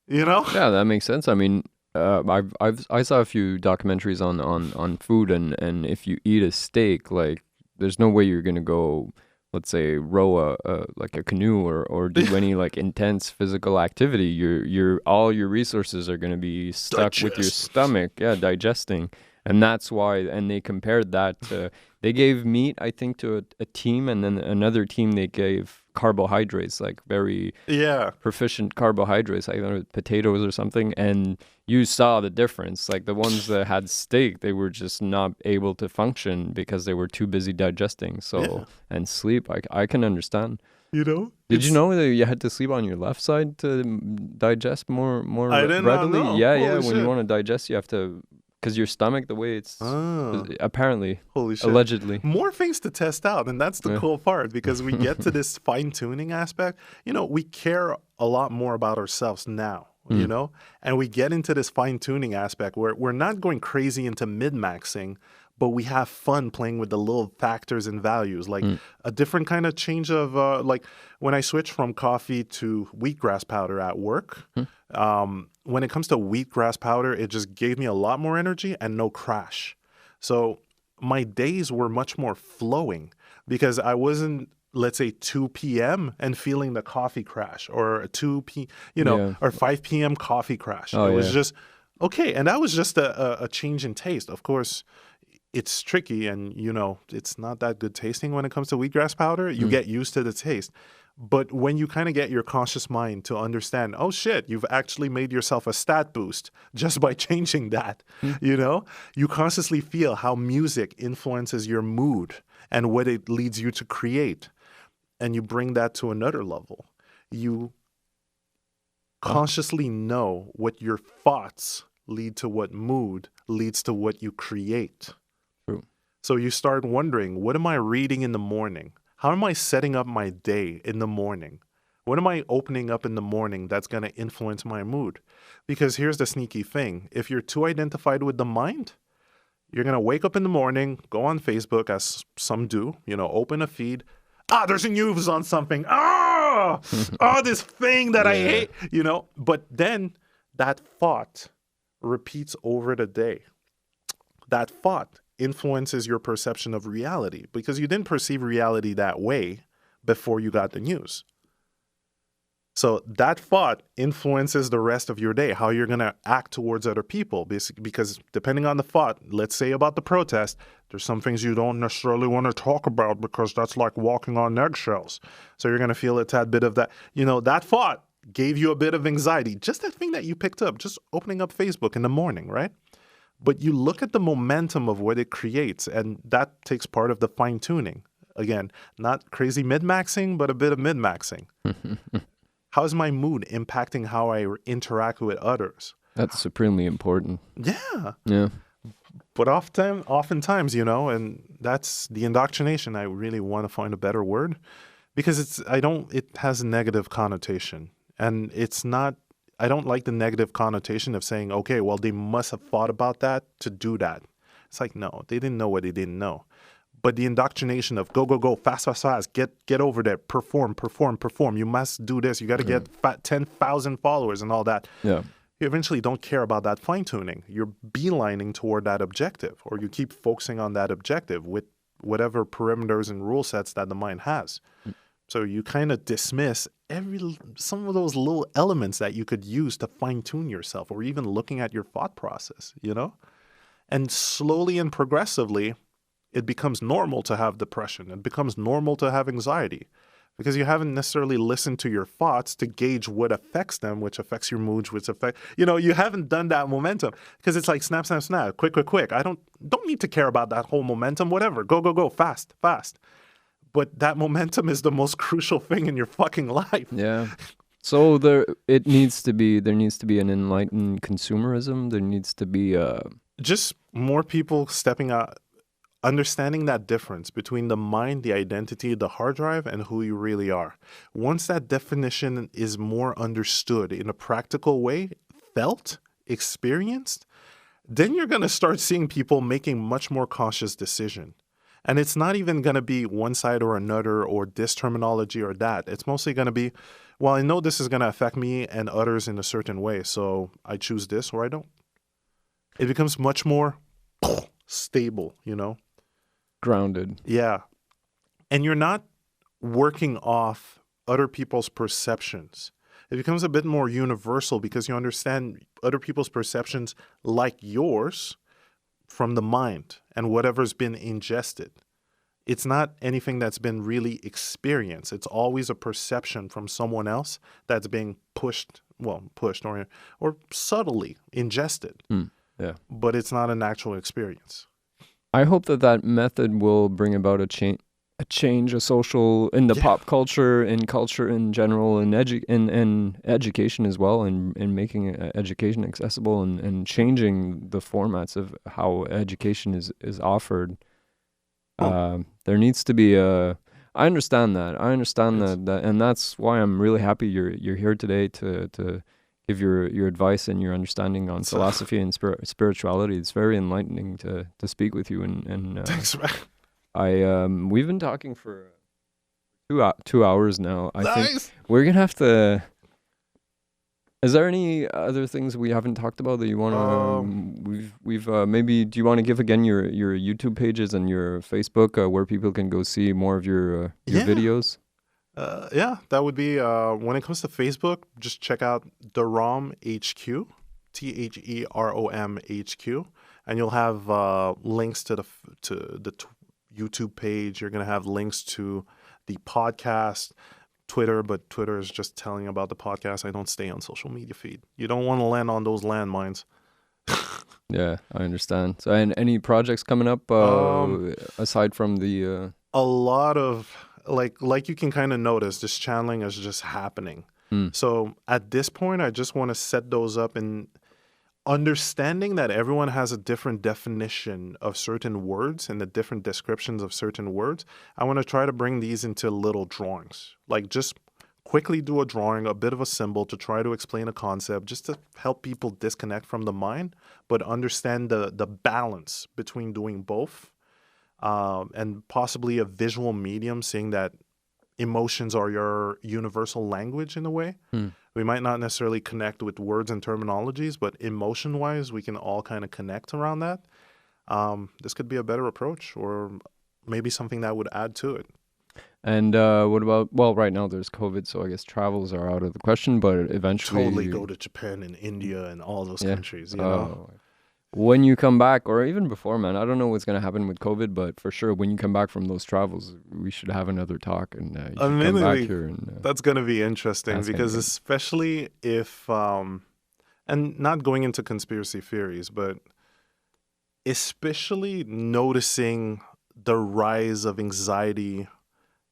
Yeah, that makes sense. I mean, I saw a few documentaries on food, and if you eat a steak, like there's no way you're gonna go, let's say, row like a canoe or do any like intense physical activity. Your all your resources are gonna be stuck with your Digest. stomach, yeah, digesting. And that's why, and they compared that to, they gave meat, I think, to a team, and then another team they gave carbohydrates, like very Yeah. proficient carbohydrates, like potatoes or something, and you saw the difference. Like the ones that had steak, they were just not able to function because they were too busy digesting. So, Yeah. and sleep, I can understand. Did you It's, know that you had to sleep on your left side to digest I more did not readily? know. Yeah, yeah. Holy When you shit. want to digest, you have to, because your stomach, the way it's Oh. apparently, Holy shit. allegedly. More things to test out. And that's the Yeah. cool part, because we get to this fine tuning aspect. We care a lot more about ourselves now, Mm. and we get into this fine tuning aspect where we're not going crazy into mid maxing, but we have fun playing with the little factors and values, like a different kind of change of, like when I switched from coffee to wheatgrass powder at work. When it comes to wheatgrass powder, it just gave me a lot more energy and no crash. So my days were much more flowing because I wasn't, let's say, 2 p.m. and feeling the coffee crash, or a Yeah. or 5 p.m. coffee crash. Oh, It was yeah. just okay. And that was just a change in taste. Of course, it's tricky, and it's not that good tasting when it comes to wheatgrass powder. You get used to the taste. But when you kind of get your conscious mind to understand, oh shit, you've actually made yourself a stat boost just by changing that, you consciously feel how music influences your mood and what it leads you to create. And you bring that to another level. You consciously know what your thoughts lead to, what mood leads to what you create. True. So you start wondering, what am I reading in the morning? How am I setting up my day in the morning? What am I opening up in the morning that's going to influence my mood? Because here's the sneaky thing. If you're too identified with the mind, you're going to wake up in the morning, go on Facebook, as some do, open a feed. There's a news on something. This thing that I Yeah. hate, But then that thought repeats over the day. That thought influences your perception of reality, because you didn't perceive reality that way before you got the news. So that thought influences the rest of your day, how you're going to act towards other people. Because depending on the thought, let's say about the protest, there's some things you don't necessarily want to talk about because that's like walking on eggshells. So you're going to feel a tad bit of that. That thought gave you a bit of anxiety. Just that thing that you picked up, just opening up Facebook in the morning, right? But you look at the momentum of what it creates, and that takes part of the fine-tuning. Again, not crazy min-maxing, but a bit of min-maxing. How is my mood impacting how I interact with others? That's supremely important. Yeah. Yeah. But oftentimes, and that's the indoctrination. I really want to find a better word because it has a negative connotation. And I don't like the negative connotation of saying, okay, well, they must have thought about that to do that. It's like, no, they didn't know what they didn't know. But the indoctrination of go, go, go, fast, fast, fast, get over there, perform. You must do this. You got to get 10,000 followers and all that. Yeah. You eventually don't care about that fine-tuning. You're beelining toward that objective, or you keep focusing on that objective with whatever perimeters and rule sets that the mind has. So you kind of dismiss some of those little elements that you could use to fine-tune yourself, or even looking at your thought process, And slowly and progressively, it becomes normal to have depression. It becomes normal to have anxiety because you haven't necessarily listened to your thoughts to gauge what affects them, which affects your moods, you haven't done that momentum because it's like snap, snap, snap, quick. I don't need to care about that whole momentum, whatever. Go, go, go, fast. But that momentum is the most crucial thing in your fucking life. Yeah. So there needs to be an enlightened consumerism. There needs to be just more people stepping out, understanding that difference between the mind, the identity, the hard drive, and who you really are. Once that definition is more understood in a practical way, felt, experienced, then you're going to start seeing people making much more conscious decision. And it's not even going to be one side or another or this terminology or that. It's mostly going to be, well, I know this is going to affect me and others in a certain way, so I choose this or I don't. It becomes much more stable, grounded. Yeah. And you're not working off other people's perceptions. It becomes a bit more universal because you understand other people's perceptions like yours from the mind and whatever's been ingested. It's not anything that's been really experienced. It's always a perception from someone else that's being pushed or subtly ingested. Yeah. But it's not an actual experience. I hope that method will bring about a change, a social in the pop culture, in culture in general, and education as well, and making education accessible and changing the formats of how education is offered. There needs to be I understand that. That, and that's why I'm really happy you're here today to give your advice and your understanding on philosophy and spirituality. It's very enlightening to speak with you. And thanks, man. We've been talking for 2 hours now. I think we're gonna have to. Is there any other things we haven't talked about that you want to? We've maybe. Do you want to give again your YouTube pages and your Facebook where people can go see more of your videos? That would be, when it comes to Facebook, just check out the Rom HQ, THEROM HQ, and you'll have links to the YouTube page. You're going to have links to the podcast, Twitter, but Twitter is just telling about the podcast. I don't stay on social media feed. You don't want to land on those landmines. Yeah, I understand. So, and any projects coming up aside from the... A lot of... Like you can kind of notice, this channeling is just happening. So at this point, I just want to set those up and understanding that everyone has a different definition of certain words and the different descriptions of certain words. I want to try to bring these into little drawings. Like just quickly do a drawing, a bit of a symbol to try to explain a concept, just to help people disconnect from the mind, but understand the balance between doing both. And possibly a visual medium, seeing that emotions are your universal language in a way. We might not necessarily connect with words and terminologies, but emotion-wise, we can all kind of connect around that. This could be a better approach, or maybe something that would add to it. And what about, well, right now there's COVID, so I guess travels are out of the question, but eventually... Totally go to Japan and India and all those countries, you know? When you come back, or even before, man, I don't know what's going to happen with COVID, but for sure, when you come back from those travels, we should have another talk, and you should come back here. And, that's going to be interesting, because especially if, and not going into conspiracy theories, but especially noticing the rise of anxiety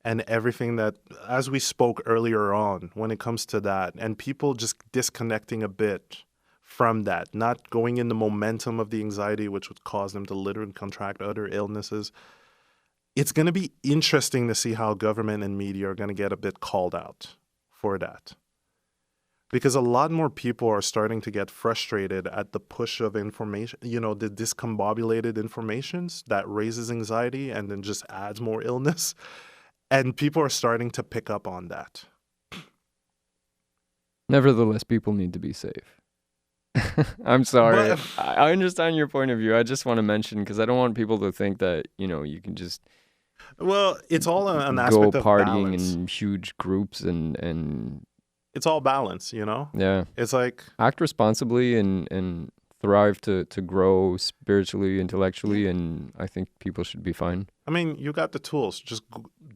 and everything that, as we spoke earlier on, when it comes to that, and people just disconnecting a bit from that, not going in the momentum of the anxiety, which would cause them to literally contract other illnesses. It's going to be interesting to see how government and media are going to get a bit called out for that. Because a lot more people are starting to get frustrated at the push of information, the discombobulated informations that raises anxiety and then just adds more illness. And people are starting to pick up on that. Nevertheless, people need to be safe. I'm sorry. But, I understand your point of view. I just want to mention, because I don't want people to think that, you can just well, it's all an go aspect of partying balance. in huge groups and It's all balance, Yeah. It's like Act responsibly and thrive to grow spiritually, intellectually, and I think people should be fine. I mean, you got the tools. Just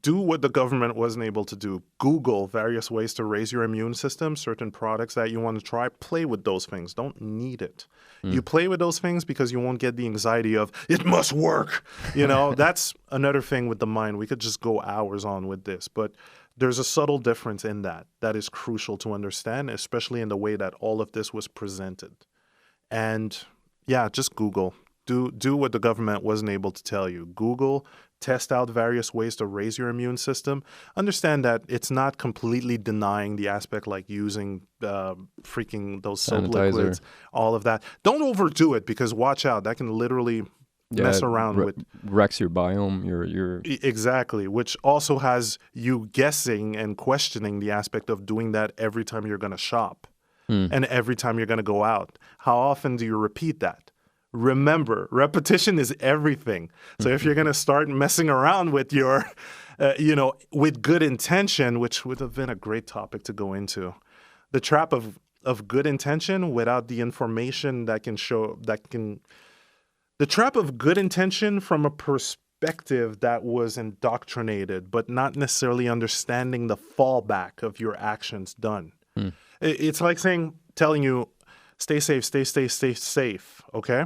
do what the government wasn't able to do. Google various ways to raise your immune system, certain products that you want to try. Play with those things. Don't need it. You play with those things because you won't get the anxiety of, it must work. That's another thing with the mind. We could just go hours on with this. But there's a subtle difference in that is crucial to understand, especially in the way that all of this was presented. And yeah, just Google. Do what the government wasn't able to tell you. Google, test out various ways to raise your immune system. Understand that it's not completely denying the aspect like using freaking those soap Sanitizer. liquids, all of that. Don't overdo it because watch out, that can literally mess around with wrecks your biome, your Exactly, which also has you guessing and questioning the aspect of doing that every time you're going to shop and every time you're going to go out. How often do you repeat that? Remember, repetition is everything. So if you're going to start messing around with your, with good intention, which would have been a great topic to go into, the trap of good intention without the information the trap of good intention from a perspective that was indoctrinated, but not necessarily understanding the fallback of your actions done. It's like telling you, stay safe, stay safe, okay?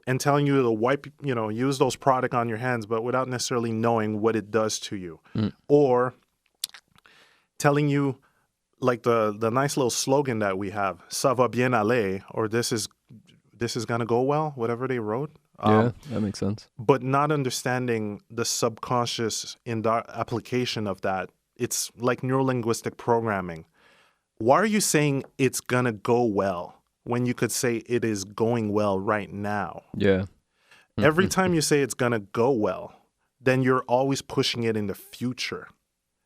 And telling you to use those products on your hands, but without necessarily knowing what it does to you. Or telling you, like the nice little slogan that we have, ça va bien aller, or this is going to go well, whatever they wrote. Yeah, that makes sense. But not understanding the subconscious application of that. It's like neuro-linguistic programming. Why are you saying it's going to go well when you could say it is going well right now? Yeah. Every time you say it's going to go well, then you're always pushing it in the future.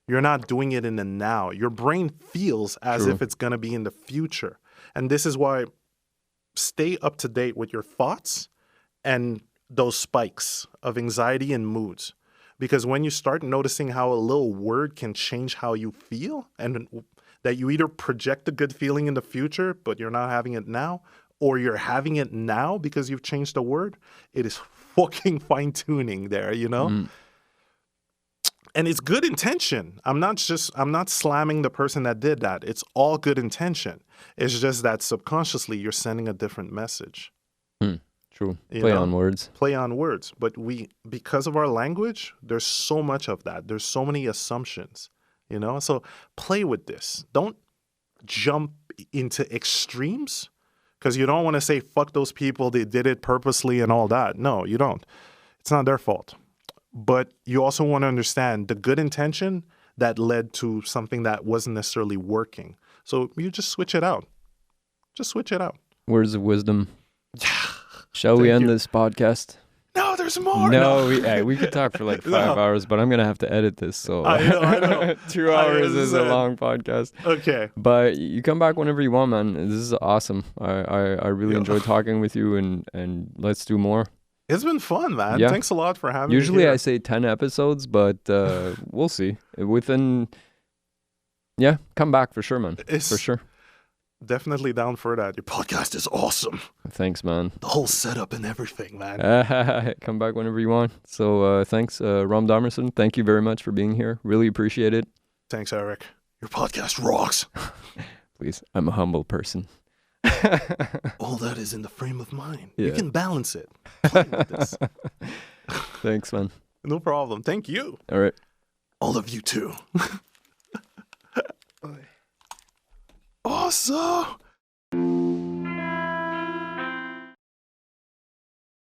You're not doing it in the now. Your brain feels as if it's going to be in the future. And this is why stay up to date with your thoughts and those spikes of anxiety and moods. Because when you start noticing how a little word can change how you feel, and that you either project a good feeling in the future, but you're not having it now, or you're having it now because you've changed the word, it is fucking fine-tuning there, And it's good intention. I'm not slamming the person that did that. It's all good intention. It's just that subconsciously you're sending a different message. True. Play on words. Play on words. But because of our language, there's so much of that. There's so many assumptions, So play with this. Don't jump into extremes because you don't want to say, fuck those people, they did it purposely and all that. No, you don't. It's not their fault. But you also want to understand the good intention that led to something that wasn't necessarily working. So you just switch it out. Just switch it out. Words of wisdom. Shall we end this podcast? No, there's more. No, we could talk for like 5 hours, but I'm going to have to edit this. So I know. 2 hours is a long podcast. Okay. But you come back whenever you want, man. This is awesome. I really enjoyed talking with you, and let's do more. It's been fun, man. Yeah. Thanks a lot for having me Usually here. I say 10 episodes, but we'll see. Come back for sure, man. For sure. Definitely down for that. Your podcast is awesome. Thanks, man. The whole setup and everything, man. Come back whenever you want. So thanks, Rom Domerson. Thank you very much for being here. Really appreciate it. Thanks, Eric. Your podcast rocks. Please, I'm a humble person. All that is in the frame of mind. Yeah. You can balance it. Play with this. Thanks, man. No problem. Thank you. All right. All of you too. Awesome.